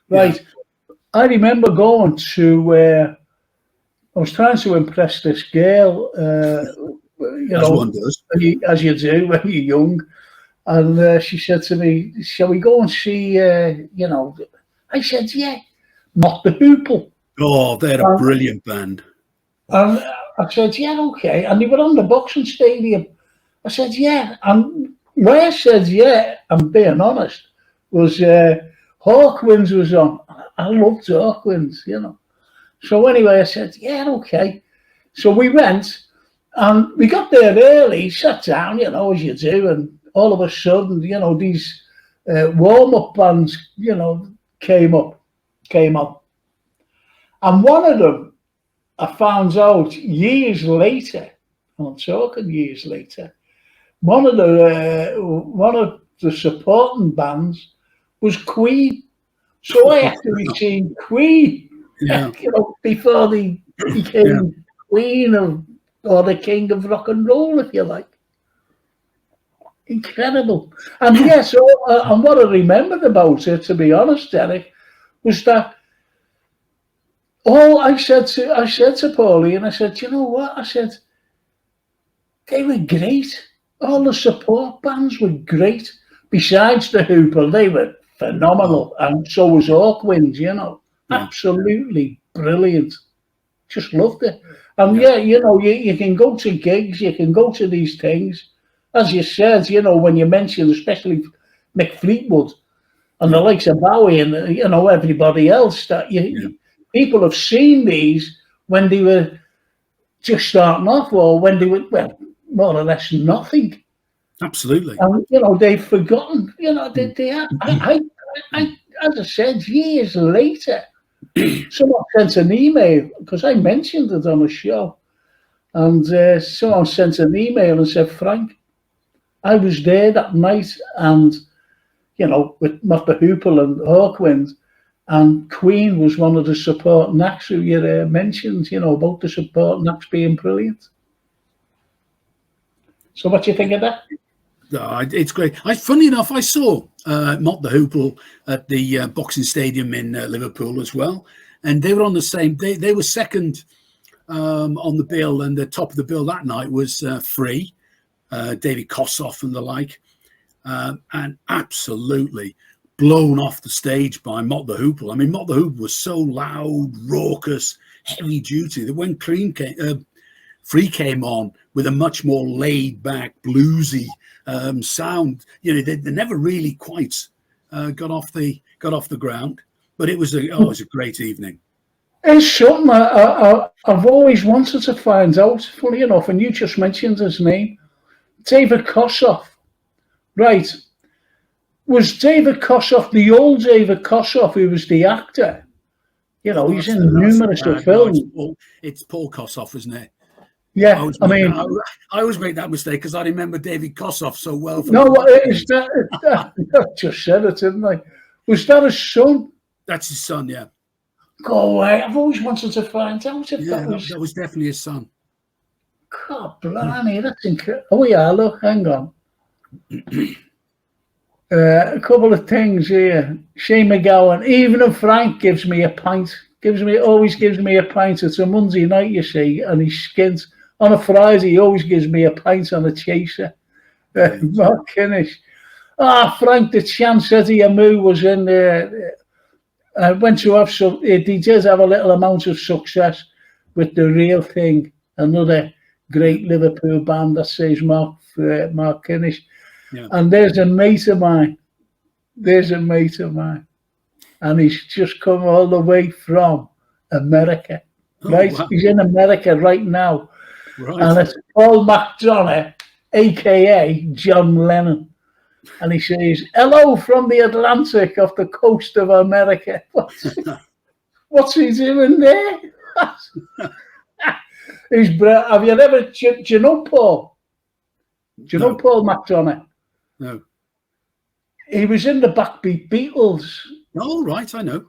[SPEAKER 1] Right. Yeah. I remember going to I was trying to impress this girl, you know, as you do when you're young. And she said to me, shall we go and see, you know, I said, yeah, Not the Hoople.
[SPEAKER 2] Oh, they're a brilliant band.
[SPEAKER 1] And I said, yeah, okay. And they were on the boxing stadium. I said, yeah. And why I said, yeah, I'm being honest, was Hawkwinds was on. I loved Hawkwinds, you know. So anyway, I said, yeah, okay. So we went, and we got there early, sat down, you know, as you do, and all of a sudden, you know, these warm-up bands, you know, came up. And one of them, I found out years later, I'm talking years later, one of the supporting bands was Queen. So I actually seen Queen, you know, before they became Queen of, or the king of rock and roll, if you like. Incredible. And yes, and what I remembered about it, to be honest, Eric, was that I said to Pauline, I said, you know what? I said, they were great. All the support bands were great. Besides the Hoople, they were phenomenal. And so was Hawkwinds, you know. Absolutely brilliant. Just loved it. And you know, you can go to gigs, you can go to these things. As you said, you know, when you mentioned, especially Mick Fleetwood and the likes of Bowie and, you know, everybody else, that people have seen these when they were just starting off, or when they were, well, more or less nothing.
[SPEAKER 2] Absolutely.
[SPEAKER 1] And, you know, they've forgotten, you know, they are. As I said, years later, someone sent an email, because I mentioned it on a show, and someone sent an email and said, Frank, I was there that night, and, you know, with Not the Hoople and Hawkwinds, and Queen was one of the supporting acts who you mentioned, you know, about the supporting acts being brilliant. So what do you think of that?
[SPEAKER 2] It's great. Funny enough, I saw Not the Hoople at the boxing stadium in Liverpool as well, and they were on the same. They were second on the bill, and the top of the bill that night was Free, David Kossoff and the like, and absolutely blown off the stage by Mott the Hoople. I mean, Mott the Hoople was so loud, raucous, heavy duty that when Free came on with a much more laid back, bluesy sound, you know, they never really quite got off the ground. But it was it was a great evening.
[SPEAKER 1] It's something I've always wanted to find out, funny enough, and you just mentioned his name, David Kossoff. Right. Was David Kossoff the old David Kossoff who was the actor? You know, he's in numerous films.
[SPEAKER 2] No, it's Paul Kossoff, isn't it?
[SPEAKER 1] Yeah,
[SPEAKER 2] I always make that mistake because I remember David Kossoff so well.
[SPEAKER 1] Is that I just said it, didn't I? Was that his son?
[SPEAKER 2] That's his son, yeah.
[SPEAKER 1] Go away. I've always wanted to find out if
[SPEAKER 2] that was definitely his son.
[SPEAKER 1] God, blimey, that's incredible. Oh, yeah, look, hang on. A couple of things here. Shane McGowan, even if Frank gives me a pint, always gives me a pint. It's a Monday night, you see, and he's skint. On a Friday, he always gives me a pint on a chaser. Mark Kinnish. Frank, the chance Eddie Amu was in there. Went to have some, he did have a little amount of success with The Real Thing, another great Liverpool band, that says Mark Kinnish. Yeah. And there's a mate of mine, and he's just come all the way from America, right? Wow. He's in America right now. Right. And it's Paul McDonough, a.k.a. John Lennon. And he says, hello from the Atlantic off the coast of America. What's he doing there? Have you ever, do you know Paul? Do you know Paul McDonough?
[SPEAKER 2] No.
[SPEAKER 1] He was in the Backbeat Beatles.
[SPEAKER 2] Oh, right, I know.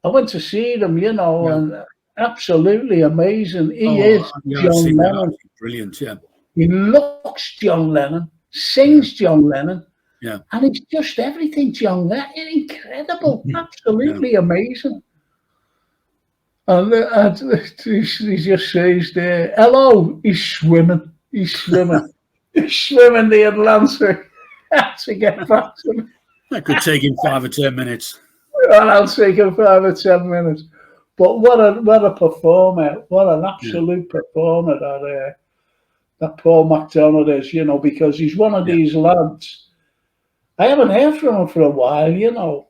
[SPEAKER 1] I went to see them, you know, and absolutely amazing. He is John Lennon.
[SPEAKER 2] Brilliant, yeah.
[SPEAKER 1] He looks John Lennon, sings John Lennon.
[SPEAKER 2] Yeah.
[SPEAKER 1] And it's just everything, John. That is incredible. Absolutely amazing. And he just says there, hello, he's swimming. He's swimming the Atlantic to get back to me.
[SPEAKER 2] That could take him 5 or 10 minutes.
[SPEAKER 1] And I'll take him 5 or 10 minutes. But what a performer. What an absolute performer that Paul McDonough is, you know, because he's one of these lads. I haven't heard from him for a while, you know,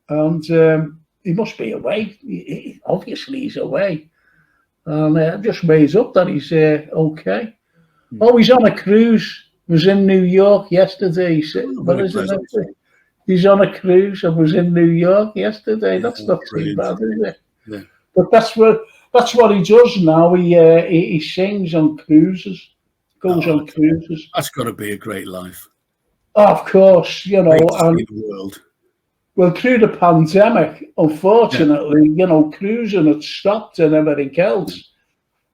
[SPEAKER 1] and he must be away. Obviously, he's away. And I just made up that he's okay. Oh, he's on a cruise. He was in New York yesterday. He's on a cruise and was in New York yesterday. That's not too bad, is it?
[SPEAKER 2] Yeah.
[SPEAKER 1] But that's what he does now. He sings on cruises, goes on cruises.
[SPEAKER 2] That's got to be a great life.
[SPEAKER 1] Of course, you know, and
[SPEAKER 2] the world.
[SPEAKER 1] Well, through the pandemic, unfortunately, you know, cruising had stopped and everything else.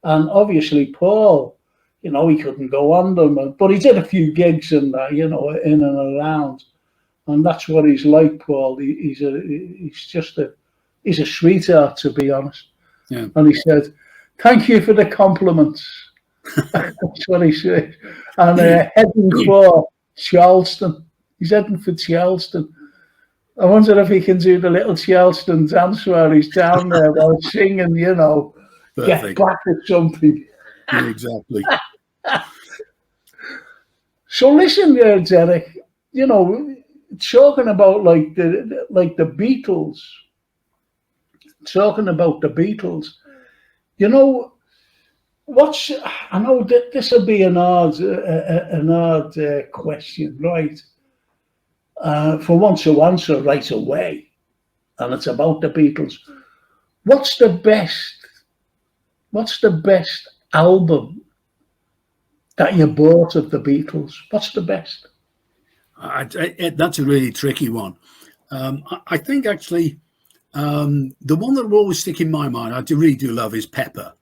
[SPEAKER 1] And obviously, Paul, you know, he couldn't go on them, but he did a few gigs in that, you know, in and around. And that's what he's like, Paul. He's a sweetheart, to be honest.
[SPEAKER 2] Yeah.
[SPEAKER 1] And he said, "Thank you for the compliments." That's what he said. And heading for Charleston. He's heading for Charleston. I wonder if he can do the little Charleston dance while he's down there while singing, you know, Perfect. Get back at something.
[SPEAKER 2] Yeah, exactly.
[SPEAKER 1] So listen, Derek, you know, talking about like the Beatles, you know, I know that this will be an odd question, right? For one to answer right away, and it's about the Beatles. What's the best album that you bought of the Beatles? What's the best?
[SPEAKER 2] That's a really tricky one. I think actually the one that will always stick in my mind, I really do love, is Pepper.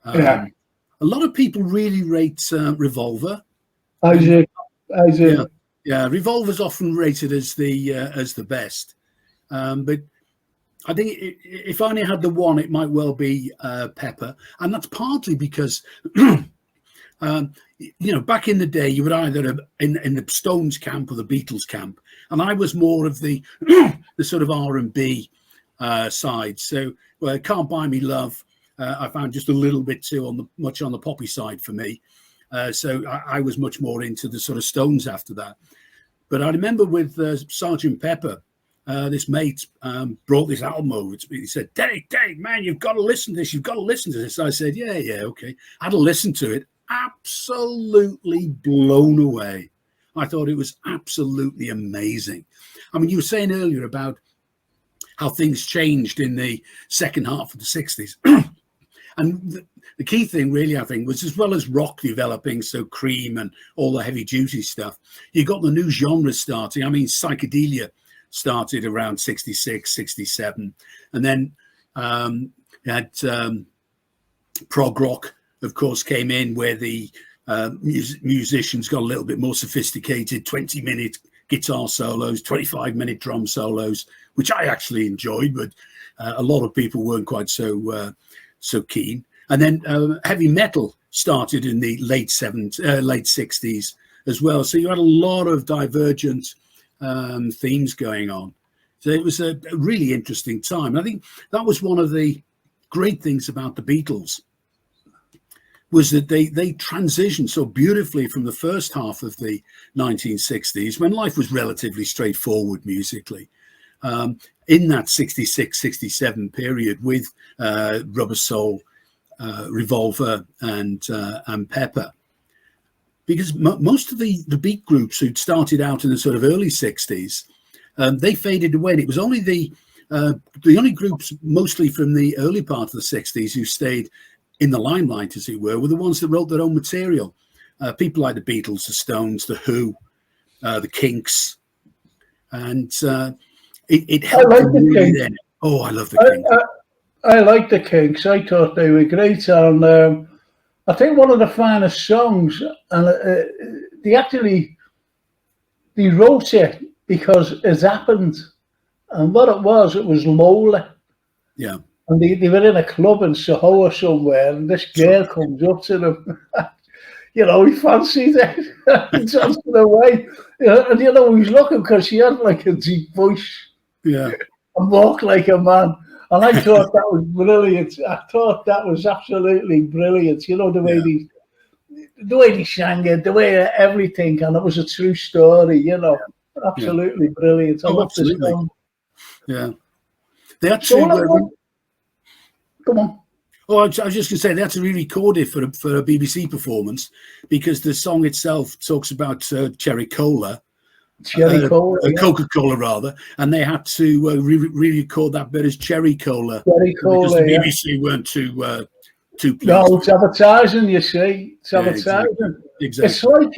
[SPEAKER 2] A lot of people really rate Revolver. Yeah, Revolver's often rated as the best. But I think if I only had the one, it might well be Pepper. And that's partly because you know, back in the day, you were either in the Stones camp or the Beatles camp, and I was more of the the sort of R&B side. So Can't Buy Me Love, I found just a little bit too much on the poppy side for me. So I was much more into the sort of Stones after that. But I remember with Sergeant Pepper, this mate brought this album over to me. He said, Derek, man, you've got to listen to this. You've got to listen to this. I said, yeah, okay. I had to listen to it. Absolutely blown away. I thought it was absolutely amazing. I mean, you were saying earlier about how things changed in the second half of the 60s. And the key thing really, I think, was as well as rock developing, so Cream and all the heavy duty stuff, you got the new genres starting. I mean, psychedelia started around 66, 67. And then you had prog rock, of course, came in where the musicians got a little bit more sophisticated, 20-minute guitar solos, 25-minute drum solos, which I actually enjoyed, but a lot of people weren't quite so keen. And then heavy metal started in the late 60s as well. So you had a lot of divergent themes going on. So it was a really interesting time. I think that was one of the great things about the Beatles, was that they transitioned so beautifully from the first half of the 1960s, when life was relatively straightforward musically, in that 66, 67 period with Rubber Soul, Revolver and Pepper. Because most of the beat groups who'd started out in the sort of early 60s, they faded away. And it was only the only groups, mostly from the early part of the 60s, who stayed in the limelight, as it were the ones that wrote their own material. People like the Beatles, the Stones, the Who, the Kinks. And it helped them really then. Oh, I love the Kinks.
[SPEAKER 1] I like the Kinks. I thought they were great. And I think one of the finest songs, and they wrote it because it happened. And what it was Lola. Yeah. And they were in a club in Soho or somewhere, and this girl comes up to them. You know, he fancied it. He danced away. And, you know, he's looking because she had like a deep voice. Yeah. And walked like a man. And I thought that was brilliant. I thought that was absolutely brilliant. You know, the way they sang it, the way everything, and it was a true story, you know. Absolutely brilliant. I love this song.
[SPEAKER 2] Yeah. They actually...
[SPEAKER 1] Come on.
[SPEAKER 2] Oh, I was just going to say, they had to re-record it for a BBC performance because the song itself talks about cherry cola. Coca-Cola rather, and they had to re-record that bit as cherry cola. Cherry cola, because the BBC weren't too pleased.
[SPEAKER 1] No, it's advertising, you see. It's advertising. Exactly. It's like,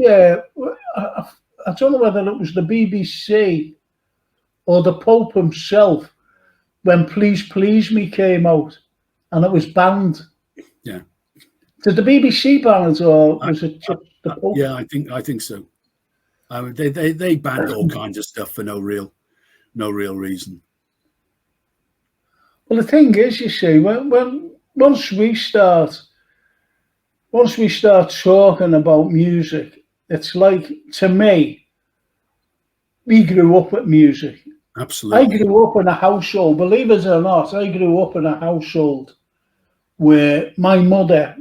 [SPEAKER 1] I don't know whether it was the BBC or the Pope himself when Please Please Me came out, and it was banned. Yeah. Did the BBC ban it, or was it just the Pope?
[SPEAKER 2] Yeah, I think so. They banned all kinds of stuff for no real reason.
[SPEAKER 1] Well, the thing is, you see, once we start talking about music, it's like, to me, we grew up with music.
[SPEAKER 2] Absolutely.
[SPEAKER 1] I grew up in a household, believe it or not, I grew up in a household where my mother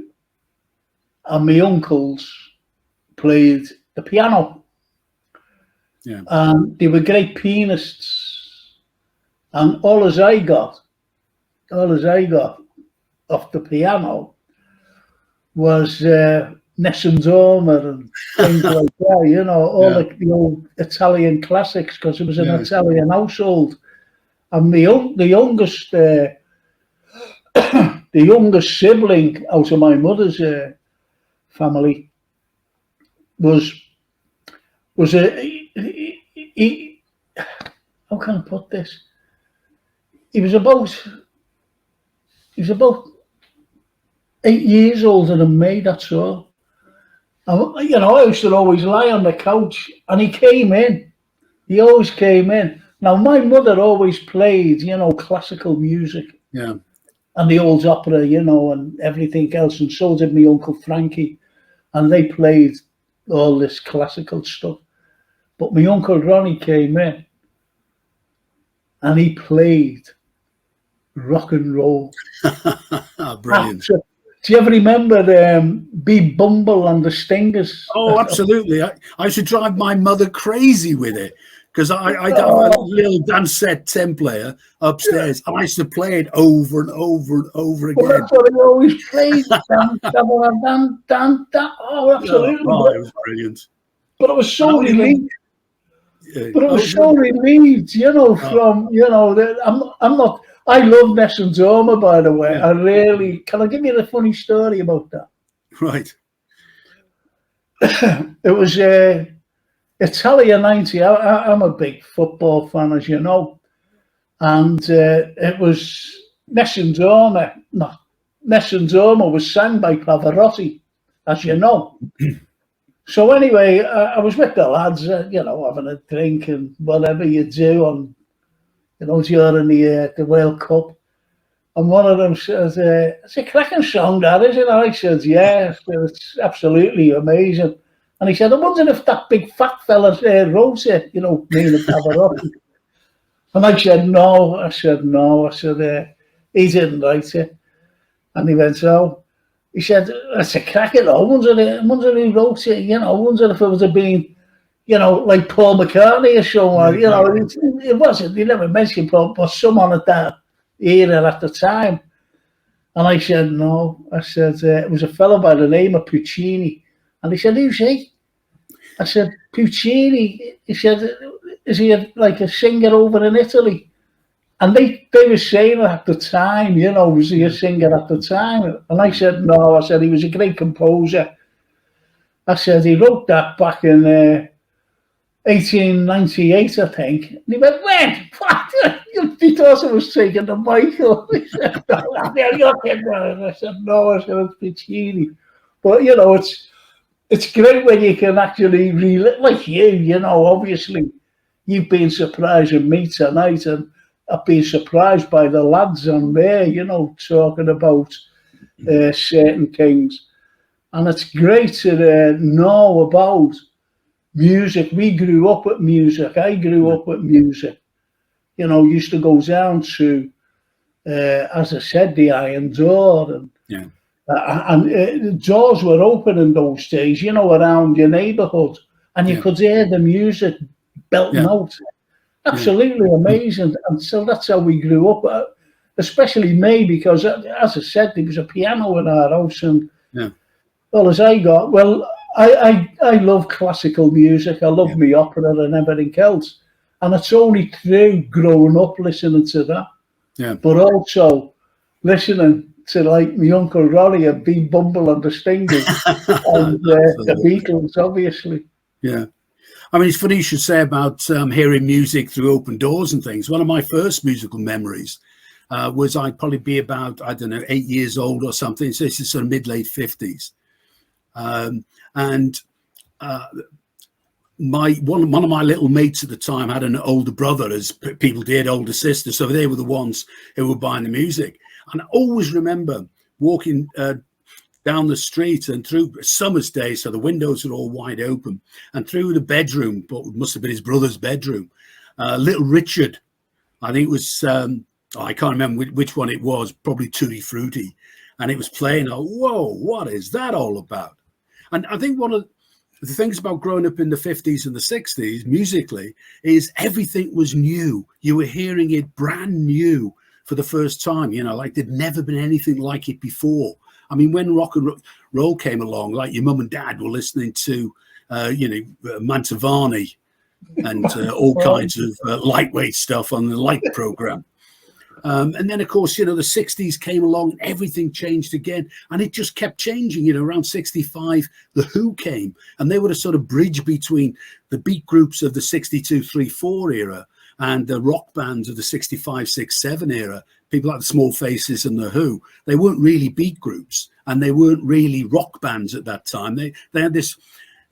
[SPEAKER 1] and my uncles played the piano. Yeah. And they were great pianists. And all as I got off the piano was Nessun Dorma and things like that, you know, all the old Italian classics, because it was an Italian household. And the youngest the youngest sibling out of my mother's family was he, how can I put this? He was about 8 years older than me, that's all. And, you know, I used to always lie on the couch, and he came in. He always came in. Now, my mother always played, you know, classical music.
[SPEAKER 2] Yeah.
[SPEAKER 1] And the old opera, you know, and everything else. And so did my Uncle Frankie. and they played all this classical stuff. But my Uncle Ronnie came in and he played rock and roll.
[SPEAKER 2] Brilliant.
[SPEAKER 1] Do you ever remember B. Bumble and the Stingers?
[SPEAKER 2] Oh, absolutely. I used to drive my mother crazy with it because I'd have a little dance set 10 player upstairs and I used to play it over and over and over again.
[SPEAKER 1] Well, that's what I always played. Oh, absolutely.
[SPEAKER 2] Oh, it was brilliant.
[SPEAKER 1] But it was so relieved. But it was so relieved, from, I'm not, I love Nessun Dorma, by the way. Yeah. I really, can I give you a funny story about that?
[SPEAKER 2] Right.
[SPEAKER 1] It was Italia 90. I'm a big football fan, as you know. And it was Nessun Dorma. No, Nessun Dorma was sang by Pavarotti, as you know. So anyway, I was with the lads, having a drink and whatever you do on, during the World Cup. And one of them says, it's a cracking song, that, isn't it? I said, yeah, it's absolutely amazing. And he said, I wonder if that big fat fella wrote it, meaning Pavarotti. And I said, no. I said, he didn't write it. And he went, oh. He said, it's a cracking. I wonder who wrote it, I wonder if it would have been, like Paul McCartney or someone, it wasn't, he never mentioned Paul, but someone at that era at the time. And I said, no. I said, it was a fellow by the name of Puccini. And he said, who's he? I said, Puccini. He said, is he like a singer over in Italy? And they were saying at the time, was he a singer at the time? And I said, no. I said, he was a great composer. I said, he wrote that back in 1898, I think. And he went, when? What? He thought I was taking the Michael. He said, I said, no. I said, it's Puccini. But, it's great when you can actually relive, like you, obviously, you've been surprising me tonight, and I've been surprised by the lads on there, talking about certain things. And it's great to know about music. We grew up with music. I grew up with music. Used to go down to, as I said, the Iron Door. And the doors were open in those days, around your neighbourhood. And you could hear the music belting out. Absolutely amazing. And so that's how we grew up, especially me, because as I said, there was a piano in our house. And I love classical music. I love my opera and everything else. And it's only through growing up listening to that. Yeah. But also listening to like my Uncle Ronnie and B. Bumble and the Stingers and the Beatles, obviously. Yeah.
[SPEAKER 2] I mean, it's funny you should say about hearing music through open doors and things. One of my first musical memories was I'd probably be about, 8 years old or something. So this is sort of mid-late 50s. One of my little mates at the time had an older brother, as people did, older sister. So they were the ones who were buying the music. And I always remember walking down the street and through summer's day, so the windows are all wide open, and through the bedroom, but it must have been his brother's bedroom, little Richard, I think it was, I can't remember which one it was, probably Tutti Frutti, and it was playing. Oh, whoa, what is that all about? And I think one of the things about growing up in the 50s and the 60s musically is everything was new. You were hearing it brand new for the first time, like there'd never been anything like it before. I mean, when rock and roll came along, like your mum and dad were listening to, Mantovani and all kinds of lightweight stuff on the Light program. And then, of course, the 60s came along, everything changed again, and it just kept changing. Around 65, The Who came, and they were a sort of bridge between the beat groups of the 62, 3, 4 era and the rock bands of the 65, 6, 7 era. People like the Small Faces and The Who, they weren't really beat groups, and they weren't really rock bands at that time. They had this,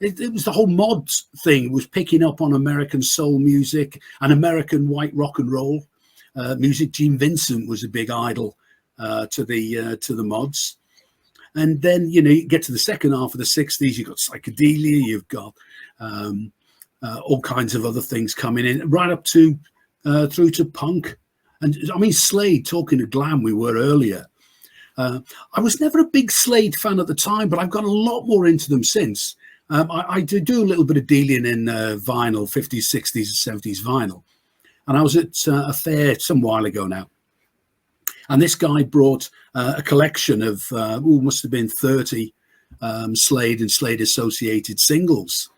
[SPEAKER 2] it was the whole mods thing was picking up on American soul music and American white rock and roll music. Gene Vincent was a big idol to the mods. And then, you know, you get to the second half of the 60s, you've got psychedelia, you've got all kinds of other things coming in, right up to through to punk. And I mean, Slade, talking to glam, we were earlier. I was never a big Slade fan at the time, but I've got a lot more into them since. I do a little bit of dealing in vinyl, 50s, 60s, and 70s vinyl. And I was at a fair some while ago now. And this guy brought a collection of, must have been 30 Slade and Slade associated singles.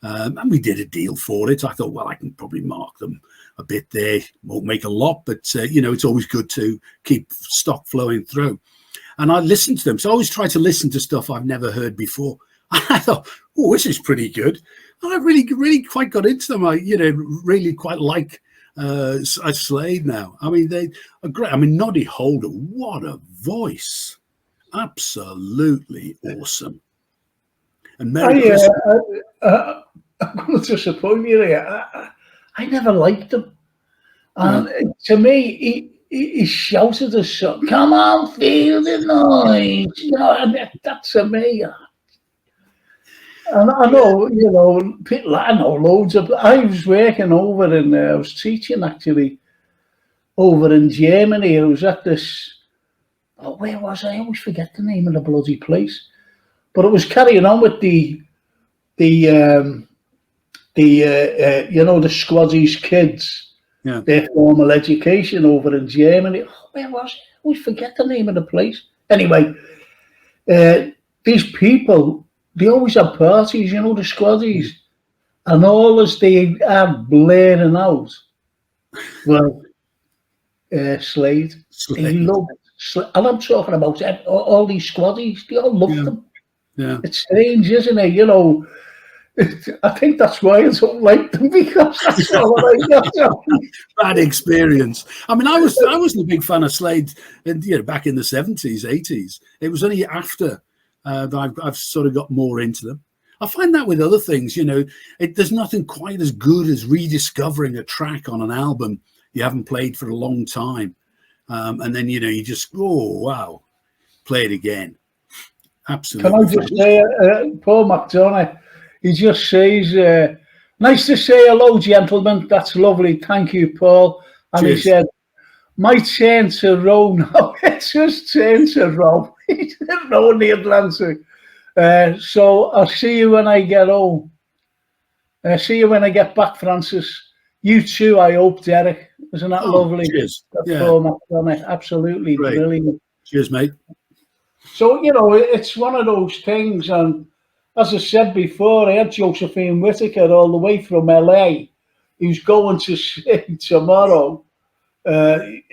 [SPEAKER 2] And we did a deal for it. I thought, well, I can probably mark them a bit there. Won't make a lot, but, you know, it's always good to keep stock flowing through. And I listened to them. So I always try to listen to stuff I've never heard before. I thought, oh, this is pretty good. And I really quite got into them. I, you know, really quite like Slade now. I mean, they are great. I mean, Noddy Holder, what a voice. Absolutely awesome. And Merry Christmas.
[SPEAKER 1] I'm going to disappoint you there. I never liked him. And to me, he shouted a song, come on, feel the noise. You know, and that's to me. And I know, you know, people, I know loads of, I was working over in, I was teaching actually over in Germany. I was at this, where was I? I always forget the name of the bloody place. But it was carrying on with the you know, the Squaddies kids, their formal education over in Germany. Oh, where was it? I always forget the name of the place. Anyway, these people, they always have parties, you know, the Squaddies, and all as they are blaring out, well, Slade. He loved Slade. And I'm talking about all these Squaddies, they all loved them.
[SPEAKER 2] Yeah.
[SPEAKER 1] It's strange, isn't it? You know, I think that's why I don't like them, because that's all I got.
[SPEAKER 2] Bad experience. I mean, I wasn't a big fan of Slade, you know, back in the 70s, 80s. It was only after that I've sort of got more into them. I find that with other things, you know, there's nothing quite as good as rediscovering a track on an album you haven't played for a long time. And then, you know, you just, oh, wow, play it again. Absolutely.
[SPEAKER 1] Can I just say, Paul McDonough, he just says, nice to say hello, gentlemen. That's lovely. Thank you, Paul. And Cheers. He said, my turn to row now. It's just turn to row. He's rowing the Atlantic. So I'll see you when I get home. See you when I get back, Francis. You too, I hope, Derek. Isn't that lovely?
[SPEAKER 2] Cheers.
[SPEAKER 1] Paul McDonough. Absolutely brilliant.
[SPEAKER 2] Cheers, mate.
[SPEAKER 1] So, you know, it's one of those things, and as I said before, I had Josephine Whittaker all the way from LA. He's going to see tomorrow the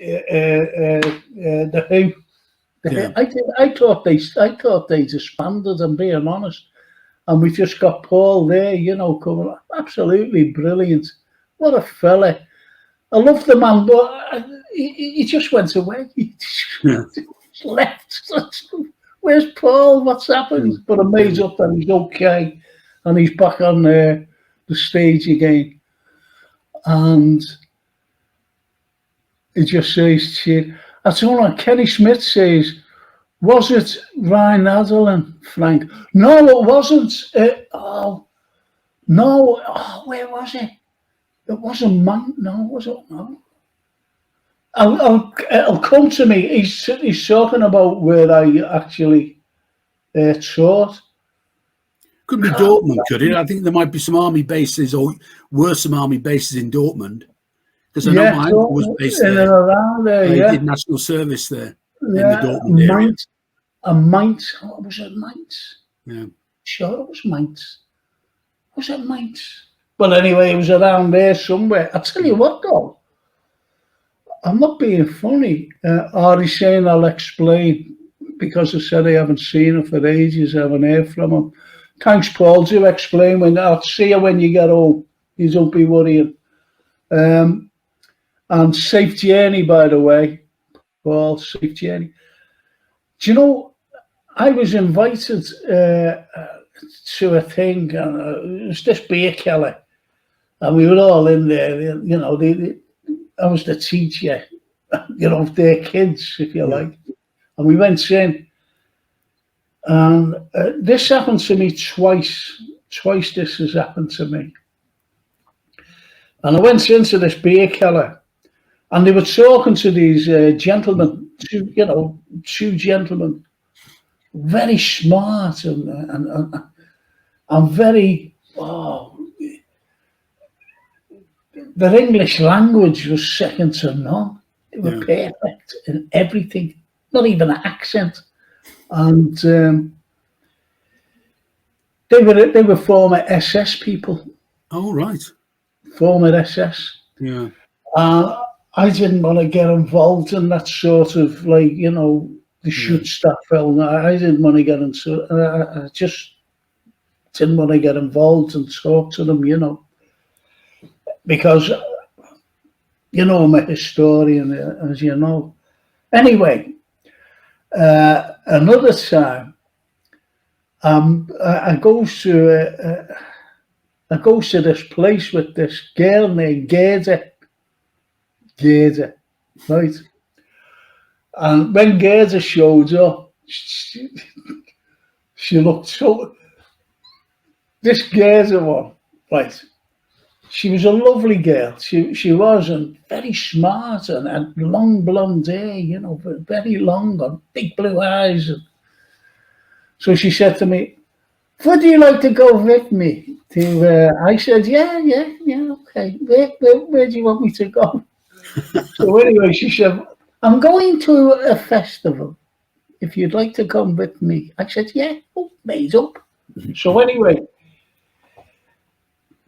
[SPEAKER 1] Who. I thought they disbanded, I'm being honest. And we just got Paul there, you know, coming. Absolutely brilliant. What a fella. I love the man, but he just went away. He just left. Where's Paul? What's happened? But I made up that he's okay, and he's back on the stage again. And he just says, I don't know, Kenny Smith says, was it Ryan Adderley, Frank? No, it wasn't. No, where was it? It wasn't Mount. No, was it? No. It'll come to me. He's talking about where I actually taught.
[SPEAKER 2] Could be Dortmund, could it? I think there might be some army bases, or were some army bases in Dortmund, because I know my uncle was based there.
[SPEAKER 1] And around there,
[SPEAKER 2] He did national service there in the Dortmund area.
[SPEAKER 1] Mainz. Oh, was it Mainz?
[SPEAKER 2] Yeah.
[SPEAKER 1] Sure, it was Mainz. Was it Mainz? Well, anyway, it was around there somewhere. I tell you what, though. I'm not being funny. Ari's saying I'll explain, because I said I haven't seen him for ages. I haven't heard from him. Thanks, Paul. Do explain. I'll see you when you get home. You don't be worrying. And safe journey, by the way. Paul, safe journey. Do you know, I was invited to a thing, and it was this beer keller, and we were all in there. You know, I was the teacher, you know, of their kids, if you like. And we went in, And this happened to me twice. Twice this has happened to me. And I went into this beer cellar, and they were talking to these gentlemen, two gentlemen, very smart and very, their English language was second to none. They were perfect in everything, not even an accent. And they were former SS people.
[SPEAKER 2] Oh, right.
[SPEAKER 1] Former SS.
[SPEAKER 2] Yeah.
[SPEAKER 1] I didn't want to get involved in that sort of, like, the shoot stuff. I didn't want to get into. I just didn't want to get involved and talk to them, because I'm a historian, as you know. Anyway, another time, I go to this place with this girl named Gerda, right? And when Gerda showed up, she looked so. This Gerda one, right? She was a lovely girl. She was, and very smart, and had long blonde hair, very long, and big blue eyes. And so she said to me, "Would you like to go with me?" I said, yeah, okay. Where do you want me to go? So anyway, she said, "I'm going to a festival. If you'd like to come with me." I said, "Yeah, made up." So anyway,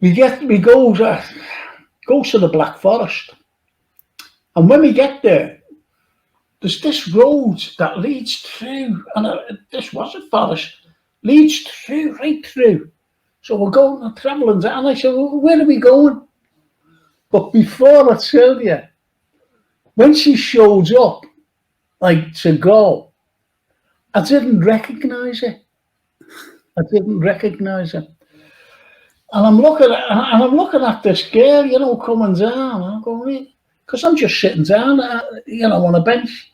[SPEAKER 1] we go to the Black Forest, and when we get there, there's this road that leads through, and this was a forest, leads through, right through. So we're going and traveling down. I said, "Well, where are we going?" But before I tell you, when she showed up, like, to go, I didn't recognize her. And I'm looking at this girl, coming down. And I'm going, because I'm just sitting down, on a bench.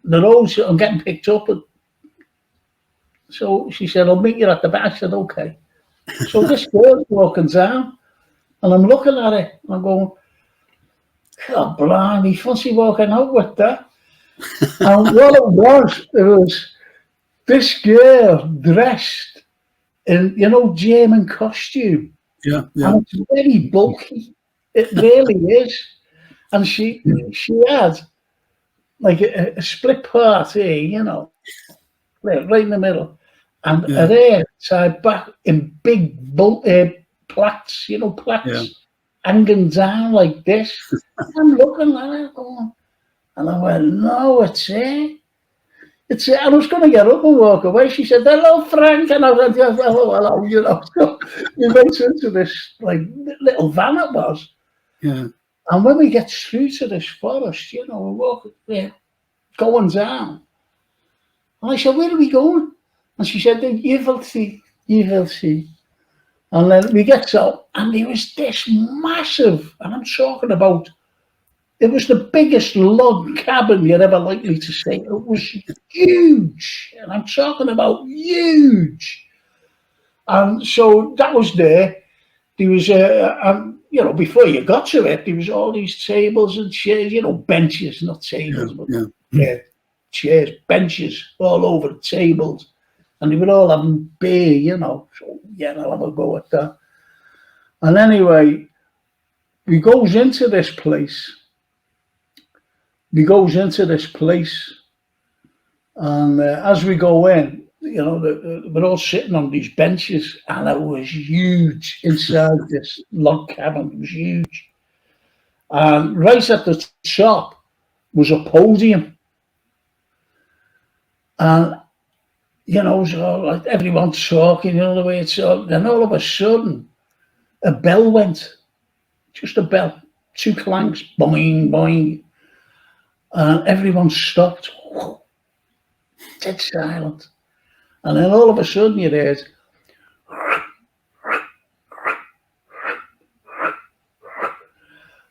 [SPEAKER 1] The roads, I'm getting picked up. And so she said, "I'll meet you at the back." I said, "Okay." So this girl's walking down, and I'm looking at her, and I'm going, "God, blimey, fancy walking out with that." And what it was this girl dressed in, German costume.
[SPEAKER 2] Yeah.
[SPEAKER 1] And it's very bulky. It really is. And she had like a split part here, right in the middle. And her hair tied back in big plaits, hanging down like this. I'm looking at her going, and I went, "No, it's her. It's her." I was going to get up and walk away. She said, "Hello, Frank." And I went, "Yeah, hello." So we went into this, like, little van it was.
[SPEAKER 2] Yeah.
[SPEAKER 1] And when we get through to this forest, we're walking there, going down. And I said, "Where are we going?" And she said, "You will see. And then we get and there was this massive, and I'm talking about, it was the biggest log cabin you're ever likely to see. It was huge, and I'm talking about huge. And so that was there. There was before you got to it, there was all these tables and chairs, benches, not tables, but chairs, benches all over the tables. And they were all having beer, So, I'll have a go at that. And anyway, we goes into this place. And as we go in, we're all sitting on these benches, and it was huge inside this log cabin. It was huge. And right at the top was a podium. And, so like everyone talking, the way it's all. Then all of a sudden, a bell went. Just a bell. 2 clanks. Boing, boing. And everyone stopped. Dead silent. And then all of a sudden you heard,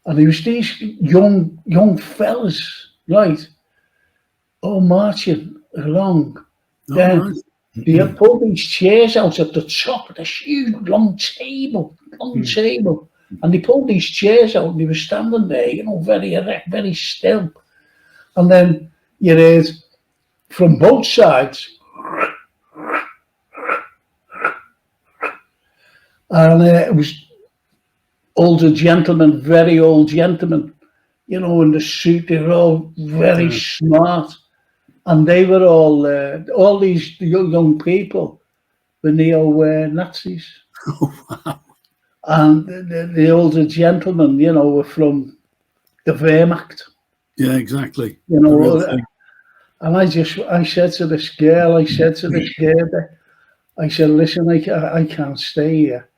[SPEAKER 1] and there was these young fellas, right, all marching along. Then They had pulled these chairs out at the top of this huge long table, and they pulled these chairs out and they were standing there, you know, very erect, very still. And then you heard from both sides, and it was older gentlemen, very old gentlemen, you know, in the suit. They were all very smart, and they were all these young people were neo-Nazis.
[SPEAKER 2] Oh, wow.
[SPEAKER 1] And the older gentlemen, you know, were from the Wehrmacht.
[SPEAKER 2] Yeah, exactly.
[SPEAKER 1] You know, and I said to this girl, I said, listen, I can't stay here.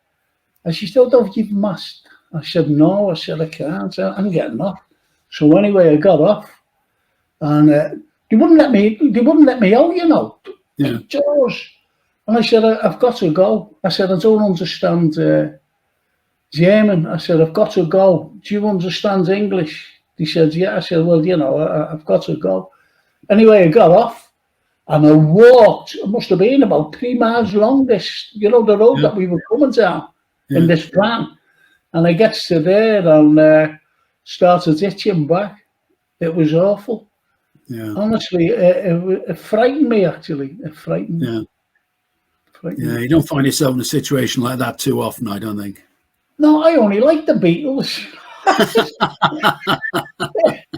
[SPEAKER 1] And she said, oh, you must. I said, no. I said, I can't. I'm getting off. So anyway, I got off, and they wouldn't let me out, you know.
[SPEAKER 2] Yeah.
[SPEAKER 1] And I said, I've got to go. I said, I don't understand German. I said, I've got to go. Do you understand English? He said, yeah. I said, well, you know, I've got to go. Anyway, I got off, and I walked. It must have been about 3 miles long, this, you know, the road that we were coming down in this van. And I gets to there and started itching back. It was awful. Yeah. Honestly, it frightened me, actually. It frightened me.
[SPEAKER 2] Yeah. Yeah, you don't find yourself in a situation like that too often, I don't think.
[SPEAKER 1] No, I only like the Beatles.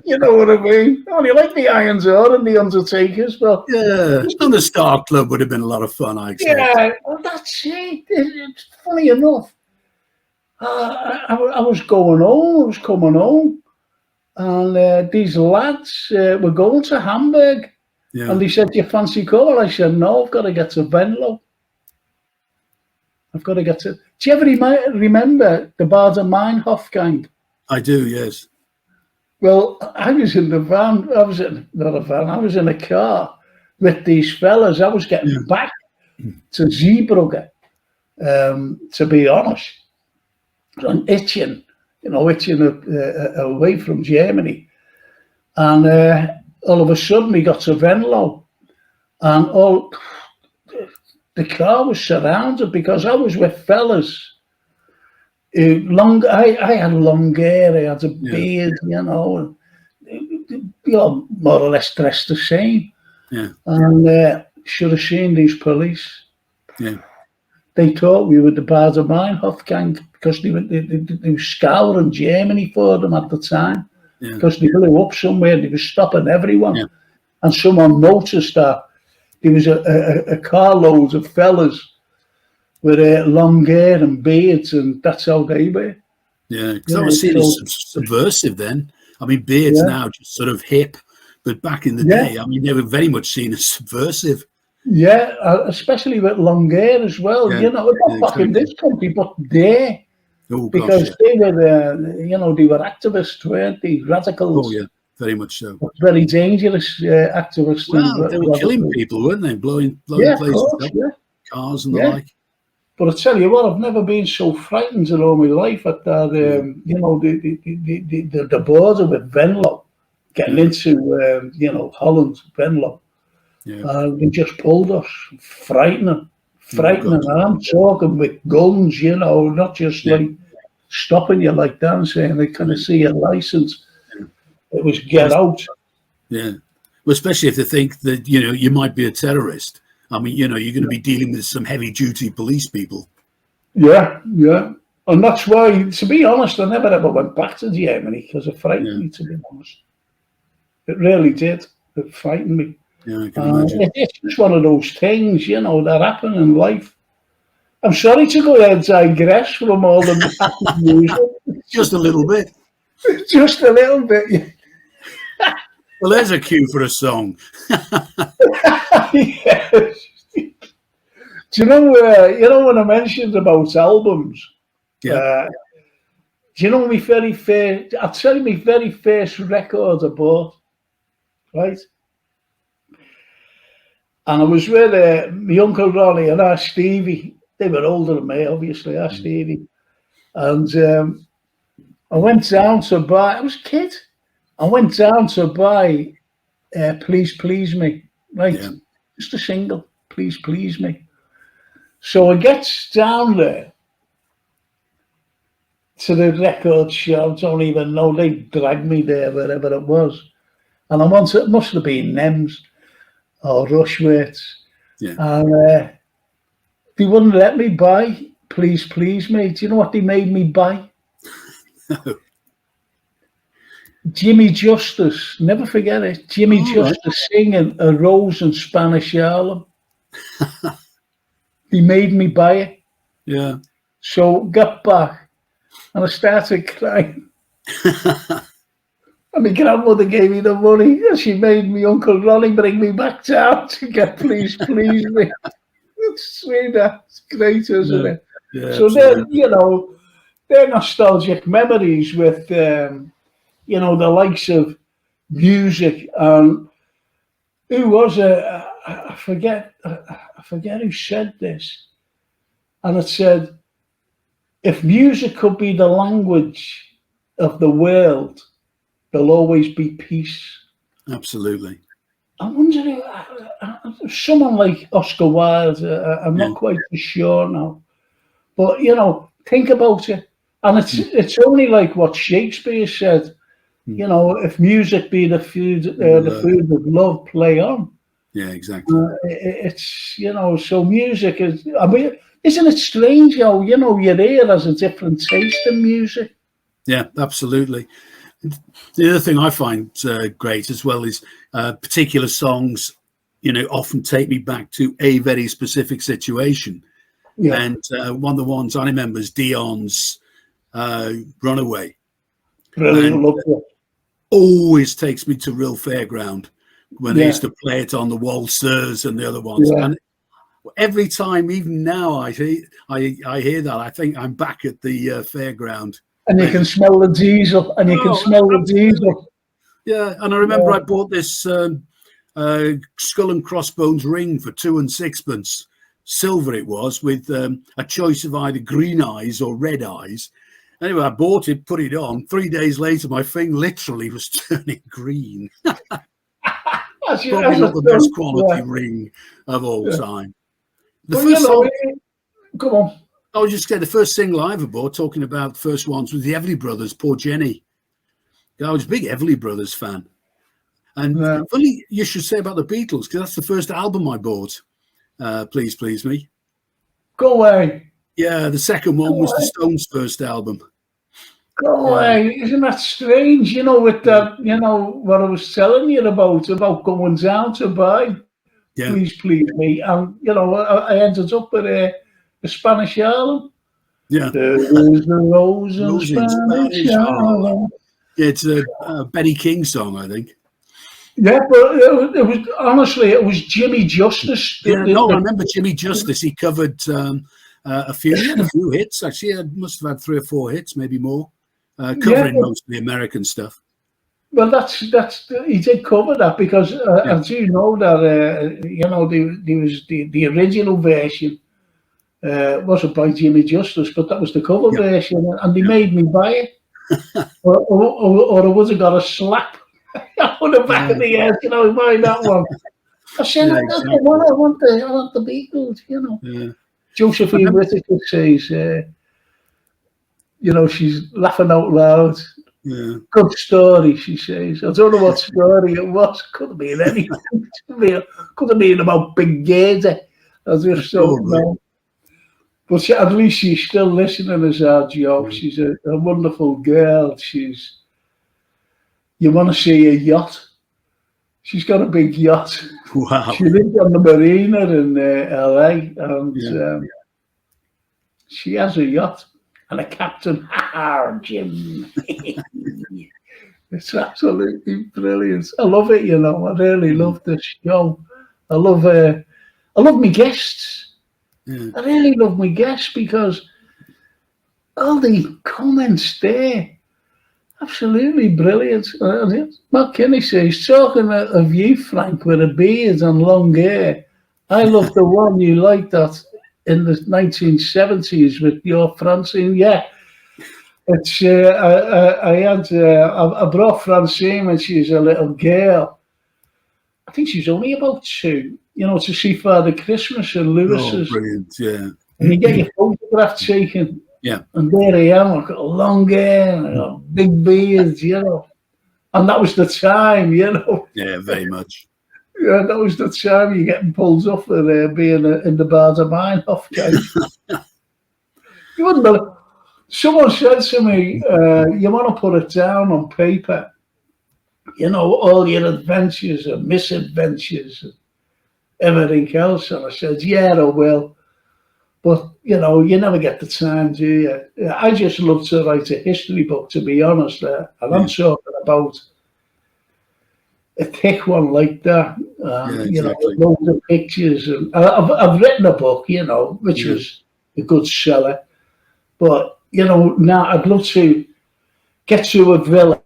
[SPEAKER 1] You know what I mean? I only like the Irons Are and the Undertakers, but
[SPEAKER 2] yeah, and the Star Club would have been a lot of fun, I expect.
[SPEAKER 1] Yeah, well, that's it. It's funny enough. I was going home. I was coming home, and these lads were going to Hamburg, and they said, "Do you fancy call?" I said, "No, I've got to get to Venlo. I've got to get to." Do you ever remember the Bader-Meinhof gang?
[SPEAKER 2] I do, yes.
[SPEAKER 1] Well, I was in the van. I was in a car with these fellas. I was getting back to Zeebrugge, to be honest. I'm itching away from Germany. And all of a sudden we got to Venlo, and the car was surrounded because I was with fellas. I had long hair, I had a beard, you know, more or less dressed the same. Yeah. And should have seen these police. Yeah. They thought we were the Bader-Meinhof gang because they were scouring Germany for them at the time. Yeah. Because they blew up somewhere, they were stopping everyone. Yeah. And someone noticed that there was a carload of fellas with long hair and beards, and that's how they were.
[SPEAKER 2] Yeah, because I was seen as subversive then. I mean, beards now just sort of hip, but back in the day, I mean, they were very much seen as subversive.
[SPEAKER 1] Yeah, especially with long hair as well. Yeah. You know, not back in this country, but there. Oh, because they were, they were activists, weren't they? Radicals.
[SPEAKER 2] Oh, yeah, very much so.
[SPEAKER 1] Very dangerous activists.
[SPEAKER 2] Well, they were killing people, weren't they? Blowing places up, cars and the like.
[SPEAKER 1] But I tell you what, I've never been so frightened in all my life at that, the border with Venlo, getting into, Holland, Venlo. Yeah. They just pulled us, frightening. And I'm talking with guns, not just like stopping you like that and saying, they kind of see your license. It was get out.
[SPEAKER 2] Yeah. Well, especially if they think that, you might be a terrorist. I mean, you're going to be dealing with some heavy-duty police people. Yeah. And that's why, to be honest, I never ever went back to Germany because it frightened me, to be honest. It really did. It frightened me. Yeah, I can imagine. It's just one of those things, that happen in life. I'm sorry to go ahead and digress from all the music. Just a little bit. Just a little bit, yeah. Well, there's a cue for a song. Yes. Do you know when I mentioned about albums? Yeah. Do you know my very first? I'll tell you my very first record I bought, right? And I was with my Uncle Ronnie and our Stevie. They were older than me, obviously, our Stevie. And I went down to buy. I was a kid. I went down to buy Please Please Me, right? Yeah. Just a single,
[SPEAKER 1] please, please me. So I gets down there to the record show. I don't even know. They dragged me there, wherever it was. And I wanted, it must have been Nems or Rushworths.
[SPEAKER 2] Yeah.
[SPEAKER 1] And they wouldn't let me buy Please, Please Me. Do you know what they made me buy?
[SPEAKER 2] No.
[SPEAKER 1] Jimmy Justice. Never forget it. Jimmy Justice singing A Rose in Spanish Harlem. They made me buy it.
[SPEAKER 2] Yeah.
[SPEAKER 1] So got back and I started crying. And my grandmother gave me the money and she made me Uncle Ronnie bring me back down to get Please, Please Me. It's sweet, that's great, isn't it?
[SPEAKER 2] Yeah,
[SPEAKER 1] so they're, you know, they're nostalgic memories with, you know, the likes of music. And who was it? I forget who said this. And it said, if music could be the language of the world, there'll always be peace.
[SPEAKER 2] Absolutely.
[SPEAKER 1] I wonder if someone like Oscar Wilde, I'm not quite sure now, but you know, think about it. And it's only like what Shakespeare said, you know, if music be the food of love, play on.
[SPEAKER 2] Yeah, exactly.
[SPEAKER 1] It's, you know, so music is, I mean, isn't it strange how, you know, your ear has a different taste in music?
[SPEAKER 2] Yeah, absolutely. The other thing I find great as well is particular songs, you know, often take me back to a very specific situation. Yeah. And one of the ones I remember is Dion's Runaway.
[SPEAKER 1] Brilliant, love it.
[SPEAKER 2] Always takes me to Real Fairground when they used to play it on the waltzers and the other ones. Yeah. And every time, even now, I hear that, I think I'm back at the fairground.
[SPEAKER 1] And you can smell the diesel, and you can smell the diesel.
[SPEAKER 2] Yeah, and I remember I bought this Skull and Crossbones ring for 2 and 6pence. Silver it was, with a choice of either green eyes or red eyes. Anyway, I bought it, put it on. 3 days later, my thing literally was turning green. Probably not the best quality ring of all time.
[SPEAKER 1] Come on.
[SPEAKER 2] I was just saying, the first single I ever bought, talking about first ones, was the Everly Brothers, Poor Jenny. I was a big Everly Brothers fan. And funny you should say about the Beatles, because that's the first album I bought, Please, Please Me.
[SPEAKER 1] Go away.
[SPEAKER 2] Yeah, the second one was the Stones' first album.
[SPEAKER 1] Go away. Isn't that strange? You know, with that, you know, what I was telling you about going down to buy Please, Please Me. And, you know, I ended up with a Spanish Harlem.
[SPEAKER 2] Yeah.
[SPEAKER 1] There is the rose in Spanish Harlem.
[SPEAKER 2] It's a Benny King song, I think.
[SPEAKER 1] Yeah, but it was honestly, it was Jimmy Justice.
[SPEAKER 2] I remember Jimmy Justice. He covered a few hits. Actually, I must have had 3 or 4 hits, maybe more, covering most of the American stuff.
[SPEAKER 1] Well, that's he did cover that because I do know that you know there was the original version wasn't by Jimmy Justice, but that was the cover version, and they made me buy it, or I would have got a slap on the back of the head, you know, buy that one. I said, I want the Beatles, you know. Yeah. Josephine Whittaker says, you know, she's laughing out loud.
[SPEAKER 2] Yeah.
[SPEAKER 1] Good story, she says. I don't know what story it was. Could have been anything. Could have been about Big Gator. I just don't know. But at least she's still listening as our job. She's a wonderful girl. You want to see a yacht? She's got a big yacht.
[SPEAKER 2] Wow.
[SPEAKER 1] She lives on the marina in LA, and she has a yacht and a captain. Jim. It's absolutely brilliant. I love it, you know. I really love this show. I love my guests. Yeah. I really love my guests because all the comments there, absolutely brilliant. Matt Kinney says, talking of you, Frank, with a beard and long hair, I love the one you liked that in the 1970s with your Francine. Yeah, it's I brought Francine when she was a little girl, I think she's only about 2, to see Father Christmas and Lewis's.
[SPEAKER 2] Oh, brilliant, yeah.
[SPEAKER 1] And you get your photograph taken.
[SPEAKER 2] Yeah.
[SPEAKER 1] And there I am, I've got a long hair, and I've got big beards, And that was the time,
[SPEAKER 2] Yeah, very much.
[SPEAKER 1] Yeah, that was the time you're getting pulled off for being in the bars of mine off guys. You wouldn't believe. Someone said to me, you want to put it down on paper, all your adventures and misadventures and everything else. And I said, yeah, I will. But, you never get the time, do you? I just love to write a history book, to be honest. And I'm talking about a thick one like that.
[SPEAKER 2] Exactly.
[SPEAKER 1] Loads of pictures. And I've written a book, which was a good seller. But, now I'd love to get to a villa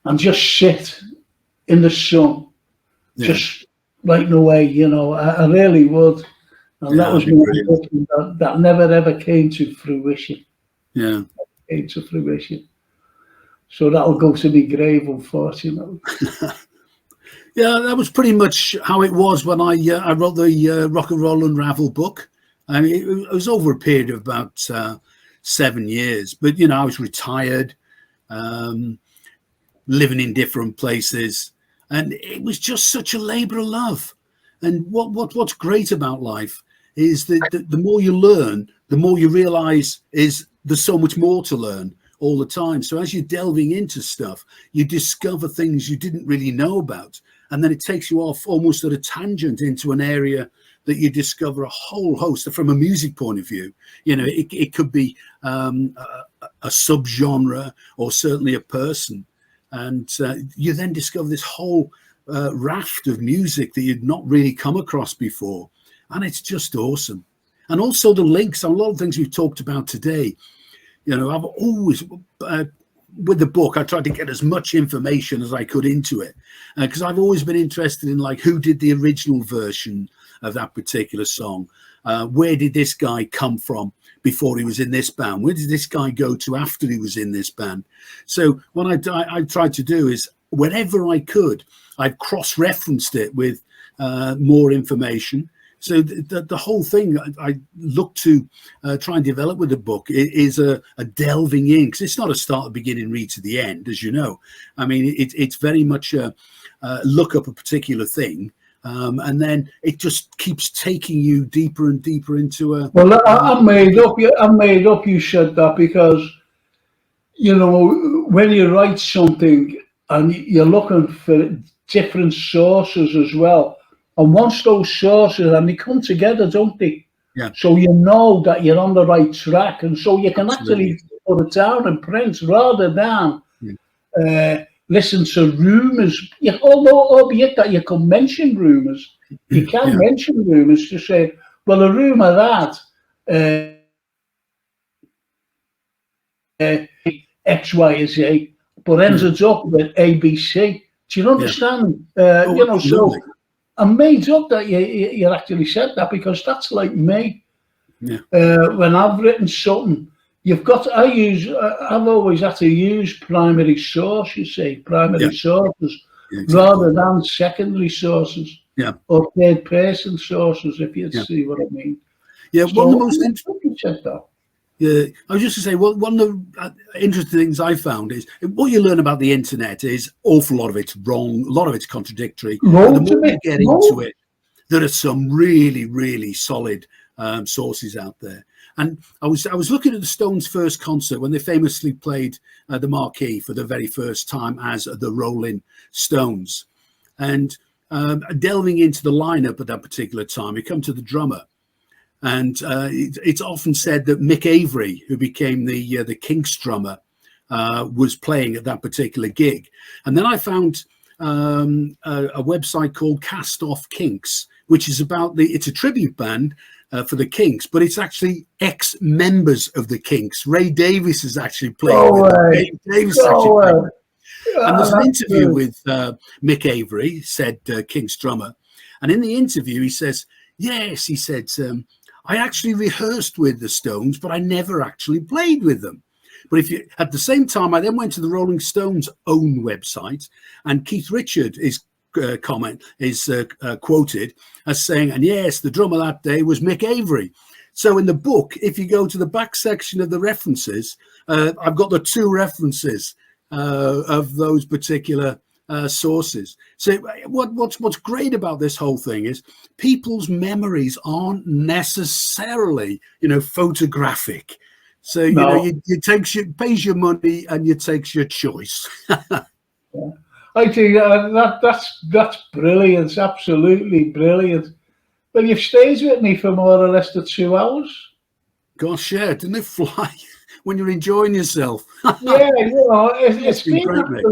[SPEAKER 1] and just sit in the sun, just writing away, I really would. And that was that never ever came to fruition.
[SPEAKER 2] Yeah.
[SPEAKER 1] Came to fruition. So that'll go to my grave, unfortunately.
[SPEAKER 2] Yeah, that was pretty much how it was when I wrote the Rock'n'Roll Unravelled book. I mean, it was over a period of about 7 years. But, I was retired, living in different places. And it was just such a labour of love. And what's great about life is that the more you learn, the more you realise there's so much more to learn all the time. So as you're delving into stuff, you discover things you didn't really know about. And then it takes you off almost at a tangent into an area that you discover a whole host from a music point of view. It could be a subgenre or certainly a person. And you then discover this whole raft of music that you'd not really come across before. And it's just awesome. And also the links, a lot of things we've talked about today. I've always, with the book, I tried to get as much information as I could into it. Because I've always been interested in, who did the original version of that particular song? Where did this guy come from before he was in this band? Where did this guy go to after he was in this band? So what I tried to do is, whenever I could, I've cross-referenced it with more information. So the whole thing I look to try and develop with the book is a delving in, because it's not a start, beginning, read to the end, as you know. I mean, it's very much a look up a particular thing, and then it just keeps taking you deeper and deeper into a...
[SPEAKER 1] Well, I made up you said that because, when you write something and you're looking for different sources as well, and once those sources, and they come together, don't they?
[SPEAKER 2] Yeah. So
[SPEAKER 1] you know that you're on the right track, and so you can actually put it down in print rather than listen to rumours. Albeit that you can mention rumours, you can mention rumours to say, well, a rumour that X, Y, or Z, but ends up with A, B, C. Do you understand? So I'm made up that you actually said that, because that's like me.
[SPEAKER 2] Yeah.
[SPEAKER 1] When I've written something, I've always had to use primary source, sources, rather than secondary sources, or third person sources, if you see what I mean.
[SPEAKER 2] Yeah,
[SPEAKER 1] so
[SPEAKER 2] one of the most interesting.
[SPEAKER 1] Said that.
[SPEAKER 2] Yeah, I was just to say, one of the interesting things I found is what you learn about the internet is awful lot of it's wrong, a lot of it's contradictory. But the more you get into it, there are some really, really solid sources out there. And I was looking at the Stones' first concert when they famously played the Marquee for the very first time as the Rolling Stones, and delving into the lineup at that particular time, we come to the drummer. And it's often said that Mick Avery, who became the Kinks drummer, was playing at that particular gig. And then I found a website called Cast Off Kinks, which is it's a tribute band for the Kinks, but it's actually ex-members of the Kinks. Ray Davies is actually playing with them. Ray Davies is actually playing with them. And there's an interview with Mick Avery, said Kinks drummer. And in the interview, he says, yes, he said, I actually rehearsed with the Stones, but I never actually played with them. But at the same time, I then went to the Rolling Stones' own website, and Keith Richard is comment is quoted as saying, and yes, the drummer that day was Mick Avery. So in the book, if you go to the back section of the references, I've got the 2 references of those particular sources. So what's great about this whole thing is people's memories aren't necessarily, photographic. So you pays your money and you takes your choice.
[SPEAKER 1] I think that's brilliant. It's absolutely brilliant. Well, you've stayed with me for more or less the 2 hours.
[SPEAKER 2] Gosh, yeah, didn't it fly when you're enjoying yourself?
[SPEAKER 1] Yeah, it's been great,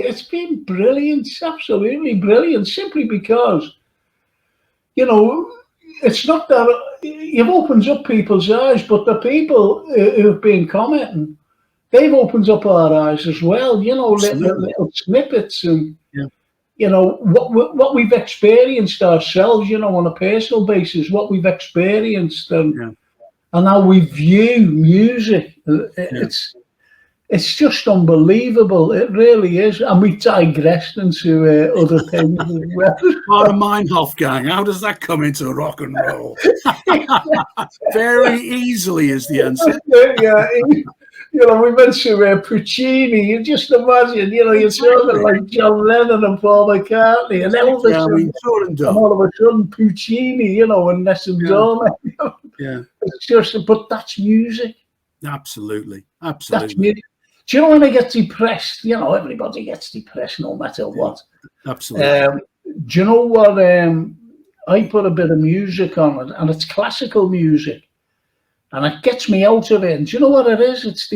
[SPEAKER 1] it's been brilliant, absolutely brilliant, simply because, it's not that you've opened up people's eyes, but the people who've been commenting, they've opened up our eyes as well, little snippets and, what we've experienced ourselves, on a personal basis, what we've experienced and how we view music. It's just unbelievable. It really is. And we digressed into other things as well.
[SPEAKER 2] Part of Meinhof gang. How does that come into rock and roll? Very easily is the answer.
[SPEAKER 1] Yeah. We mentioned Puccini. You just imagine, you're talking like John Lennon and Paul McCartney, and all of a sudden Puccini, and Nessun Dorma.
[SPEAKER 2] Yeah,
[SPEAKER 1] it's just, but that's music.
[SPEAKER 2] Absolutely.
[SPEAKER 1] That's music. Do you know when I get depressed? Everybody gets depressed no matter what.
[SPEAKER 2] Absolutely.
[SPEAKER 1] Do you know what? I put a bit of music on it, and it's classical music. And it gets me out of it. And do you know what it is? It's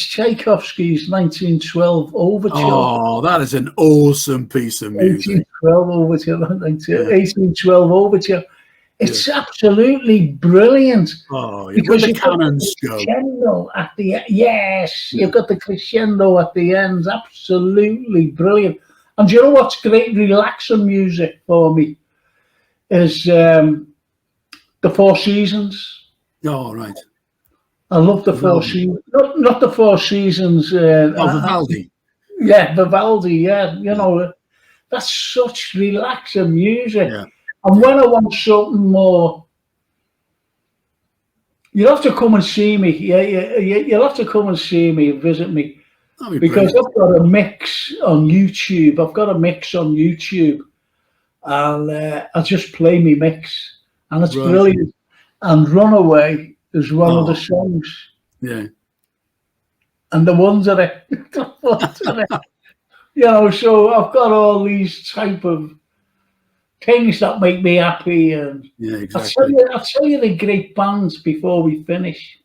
[SPEAKER 1] Tchaikovsky's 1912 Overture.
[SPEAKER 2] Oh, that is an awesome piece of music.
[SPEAKER 1] 1812 Overture. It's absolutely brilliant.
[SPEAKER 2] Oh, yeah. Because the cannons go.
[SPEAKER 1] Crescendo at the end. Yes, you've got the crescendo at the end. Absolutely brilliant. And do you know what's great relaxing music for me is the Four Seasons.
[SPEAKER 2] Oh, right.
[SPEAKER 1] I love the Four Seasons. Not the Four Seasons.
[SPEAKER 2] Vivaldi.
[SPEAKER 1] Yeah, Vivaldi. Yeah, that's such relaxing music. Yeah. And when I want something more, you'll have to come and see me. Yeah, you'll have to come and see me, visit me, because I've got a mix on YouTube. And I just play me mix, and it's brilliant. And Runaway is one of the songs.
[SPEAKER 2] Yeah.
[SPEAKER 1] And the ones that so I've got all these type of things that make me happy. And
[SPEAKER 2] yeah, exactly.
[SPEAKER 1] I'll tell you the great bands before we finish.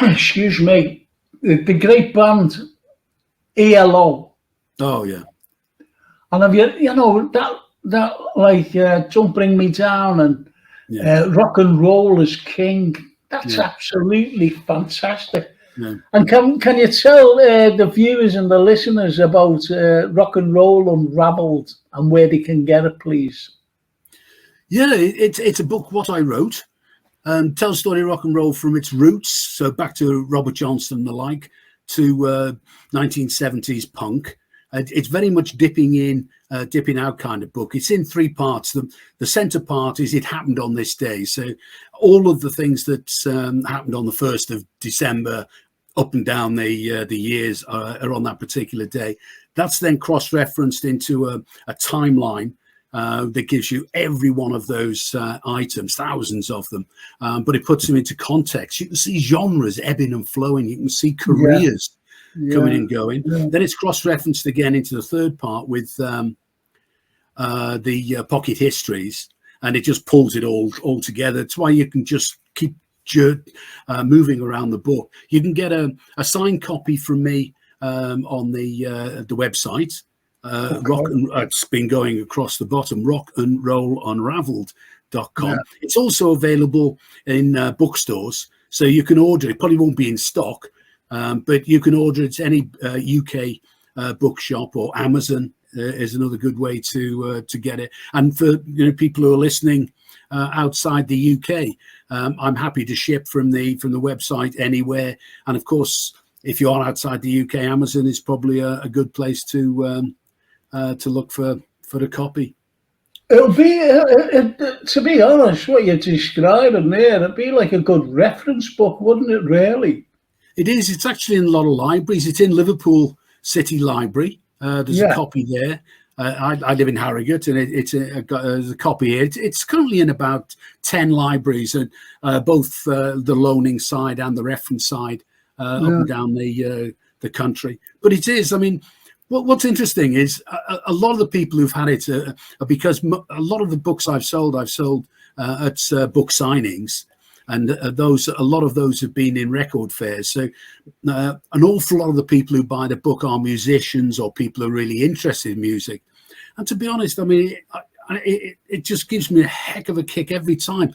[SPEAKER 1] Excuse me. The great band, ELO.
[SPEAKER 2] Oh, yeah.
[SPEAKER 1] And have you that like Don't Bring Me Down and Rock and Roll is King. That's absolutely fantastic. Yeah. And can you tell the viewers and the listeners about Rock'n'Roll Unravelled and where they can get it, please?
[SPEAKER 2] Yeah, it's a book what I wrote. Tells the story of rock and roll from its roots, so back to Robert Johnson and the like, to 1970s punk. It's very much dipping out kind of book. It's in 3 parts. The center part is it happened on this day. So all of the things that happened on the 1st of December up and down the years are on that particular day. That's then cross-referenced into a timeline that gives you every one of those items, thousands of them, but it puts them into context. You can see genres ebbing and flowing. You can see careers coming and going. Then it's cross-referenced again into the 3rd part with the pocket histories, and it just pulls it all together. It's why you can just keep moving around the book. You can get a signed copy from me on the website. It's been going across the bottom, rock'n'rollunravelled.com. It's also available in bookstores, so you can order it. Probably won't be in stock, but you can order it at any UK bookshop, or Amazon is another good way to get it. And for people who are listening outside the UK, I'm happy to ship from the website anywhere. And of course, if you are outside the UK, Amazon is probably a good place to to look for a copy.
[SPEAKER 1] It'll be, to be honest, what you're describing there, it'd be like a good reference book, wouldn't it, really?
[SPEAKER 2] It is. It's actually in a lot of libraries. It's in Liverpool City Library. There's a copy there. I live in Harrogate, and there's a copy here. It's currently in about 10 libraries, and both the loaning side and the reference side up and down the country. But it is, I mean, what's interesting is a lot of the people who've had it are because a lot of the books I've sold at book signings, and a lot of those have been in record fairs. So an awful lot of the people who buy the book are musicians or people who are really interested in music. And to be honest, I mean, it just gives me a heck of a kick every time,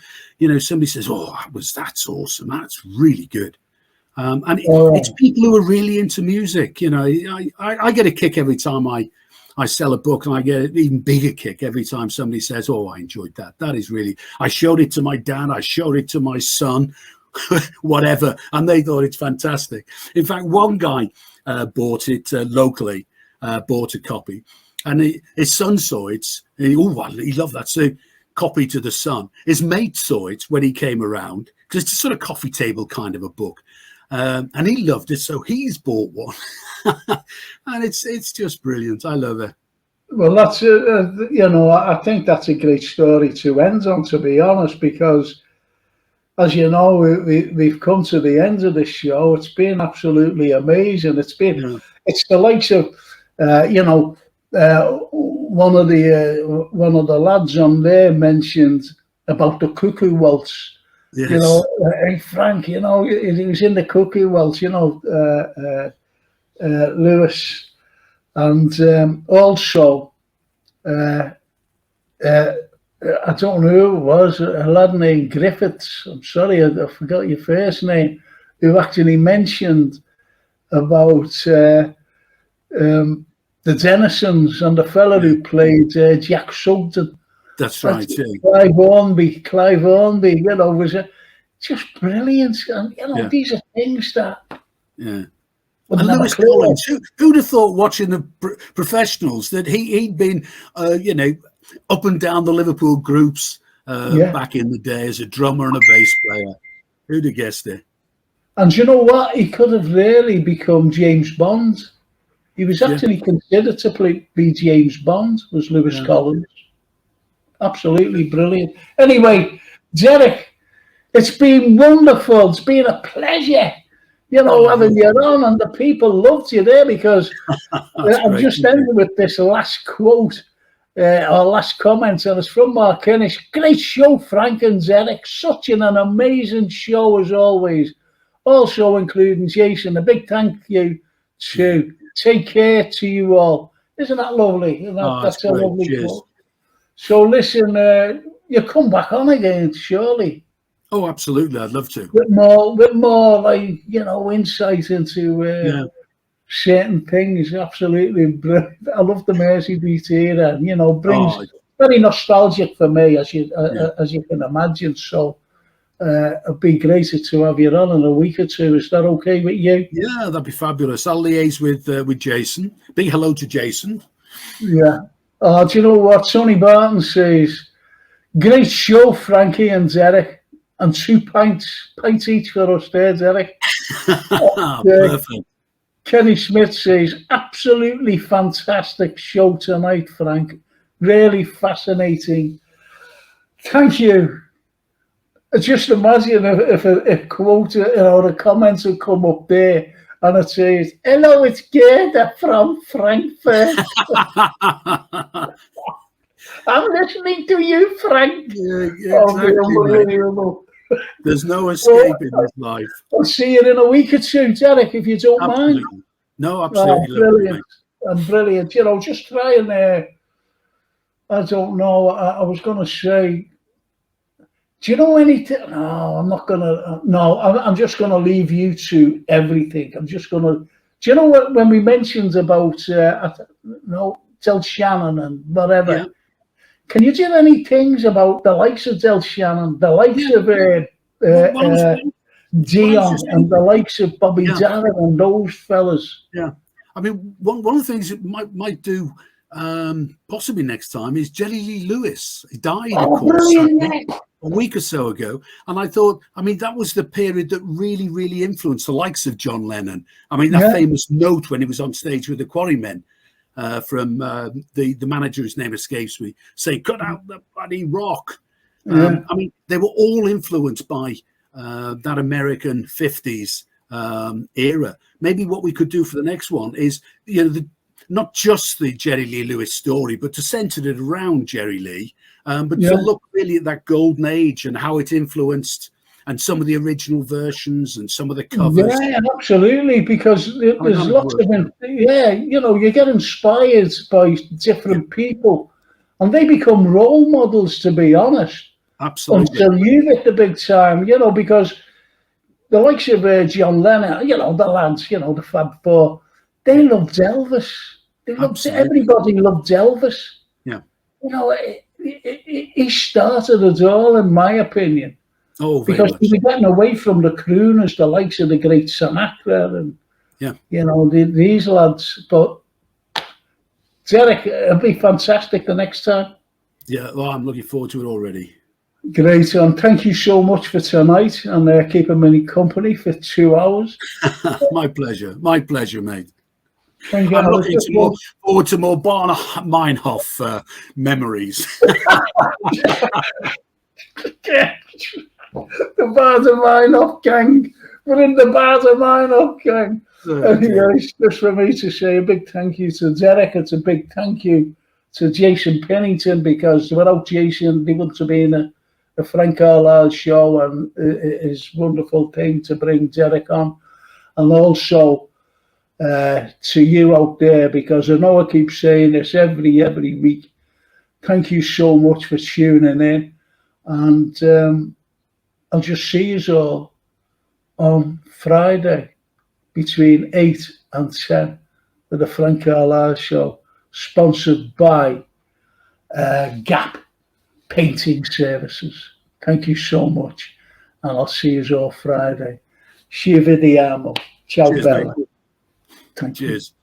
[SPEAKER 2] somebody says, "Oh, that's awesome. That's really good." And it's people who are really into music. I get a kick every time I sell a book, and I get an even bigger kick every time somebody says, "Oh, I enjoyed that. That is really, I showed it to my dad, I showed it to my son," whatever, and they thought it's fantastic. In fact, one guy bought it locally, bought a copy, and his son saw it. And he loved that. So, copy to the son. His mate saw it when he came around, because it's a sort of coffee table kind of a book. And he loved it, so he's bought one. And it's just brilliant. I love it.
[SPEAKER 1] Well, that's I think that's a great story to end on, to be honest, because as you know, we've come to the end of this show. It's been absolutely amazing. It's the likes of one of the lads on there mentioned about the cuckoo waltz. Yes. Hey Frank, he was in the cuckoo waltz, Lewis, and also I don't know who it was, a lad named Griffiths. I'm sorry, I forgot your first name. Who actually mentioned about the Denisons and the fella who played Jack Sugden.
[SPEAKER 2] That's right.
[SPEAKER 1] Clive Hornby, was just brilliant. And these are things that.
[SPEAKER 2] Yeah. And Lewis Collins, who'd have thought, watching the professionals, that he'd been, up and down the Liverpool groups back in the day as a drummer and a bass player. Who'd have guessed it?
[SPEAKER 1] And you know what? He could have really become James Bond. He was actually considered to be James Bond, was Lewis Collins. Absolutely brilliant. Anyway, Derek, it's been wonderful. It's been a pleasure, having you on, and the people loved you there, because I'm just ending with this last quote, or last comment, and it's from Mark Innes. Great show, Frank and Derek. Such an amazing show as always. Also including Jason. A big thank you to take care to you all. Isn't that lovely? That's a lovely quote. So listen, you come back on again, surely.
[SPEAKER 2] Oh, absolutely! I'd love to.
[SPEAKER 1] With more, like insight into certain things. Absolutely brilliant. I love the Merseybeat era. Brings very nostalgic for me, as you can imagine. So it'd be great to have you on in a week or two. Is that okay with you?
[SPEAKER 2] Yeah, that'd be fabulous. I'll liaise with Jason. Big hello to Jason.
[SPEAKER 1] Yeah. Oh, do you know what? Sonny Barton says, great show, Frankie and Derek, and 2 pints each for us there, Derek.
[SPEAKER 2] Perfect.
[SPEAKER 1] Kenny Smith says, absolutely fantastic show tonight, Frank. Really fascinating. Thank you. Just imagine if a quote or a comment would come up there, and it says, hello, it's Gerda from Frankfurt. I'm listening to you, Frank.
[SPEAKER 2] Yeah, exactly. There's no escape in this life.
[SPEAKER 1] I'll see you in a week or two, Derek, if you don't mind.
[SPEAKER 2] No, absolutely.
[SPEAKER 1] Brilliant. And brilliant. Just try and, I don't know, I was going to say, do you know anything? No, I'm not going to. No, I'm just going to leave you to everything. I'm just going to. Do you know what? When we mentioned about, Del Shannon and whatever,
[SPEAKER 2] yeah.
[SPEAKER 1] Can you do any things about the likes of Del Shannon, the likes of Dion, and the likes of Bobby Darin and those fellas?
[SPEAKER 2] Yeah. I mean, one of the things that might do possibly next time, is Jerry Lee Lewis. He died,
[SPEAKER 1] Oh,
[SPEAKER 2] of course,
[SPEAKER 1] brilliant.
[SPEAKER 2] a week or so ago. And I thought, I mean, that was the period that really, really influenced the likes of John Lennon. I mean, that famous note when he was on stage with the Quarrymen from the manager, whose name escapes me, say, cut out the bloody rock. I mean, they were all influenced by that American 50s era. Maybe what we could do for the next one is, you know, not just the Jerry Lee Lewis story, but to centre it around Jerry Lee, but to look really at that golden age and how it influenced, and some of the original versions and some of the covers.
[SPEAKER 1] Yeah, absolutely, because there's lots of them. Yeah, you know, you get inspired by different people, and they become role models, to be honest.
[SPEAKER 2] Absolutely.
[SPEAKER 1] Until you hit the big time, you know, because the likes of John Lennon, you know, the lads, you know, the Fab Four, they loved Elvis. They loved everybody loved Elvis.
[SPEAKER 2] Yeah.
[SPEAKER 1] You know, he started it all, in my opinion.
[SPEAKER 2] Oh,
[SPEAKER 1] because we were getting away from the crooners, the likes of the great Sinatra, and you know, these lads. But Derek, it'll be fantastic the next time.
[SPEAKER 2] Yeah, well, I'm looking forward to it already.
[SPEAKER 1] Great, and thank you so much for tonight, and keeping me company for 2 hours.
[SPEAKER 2] My pleasure, mate.
[SPEAKER 1] I'm
[SPEAKER 2] looking forward to more Barney Meinhof memories.
[SPEAKER 1] The Barney Meinhof gang. We're in the Barney Meinhof gang. Anyway, it's just for me to say a big thank you to Derek. It's a big thank you to Jason Pennington, because without Jason, they wouldn't have been a Frank Carlyle Show, and his wonderful thing to bring Derek on. And also to you out there, because I know I keep saying this every week. Thank you so much for tuning in, and I'll just see you all on Friday between 8 and 10 for the Frank Carlyle Show, sponsored by Gap Painting Services. Thank you so much, and I'll see you all Friday. Ci vediamo. Ciao, Bella. Thank you.
[SPEAKER 2] Cheers.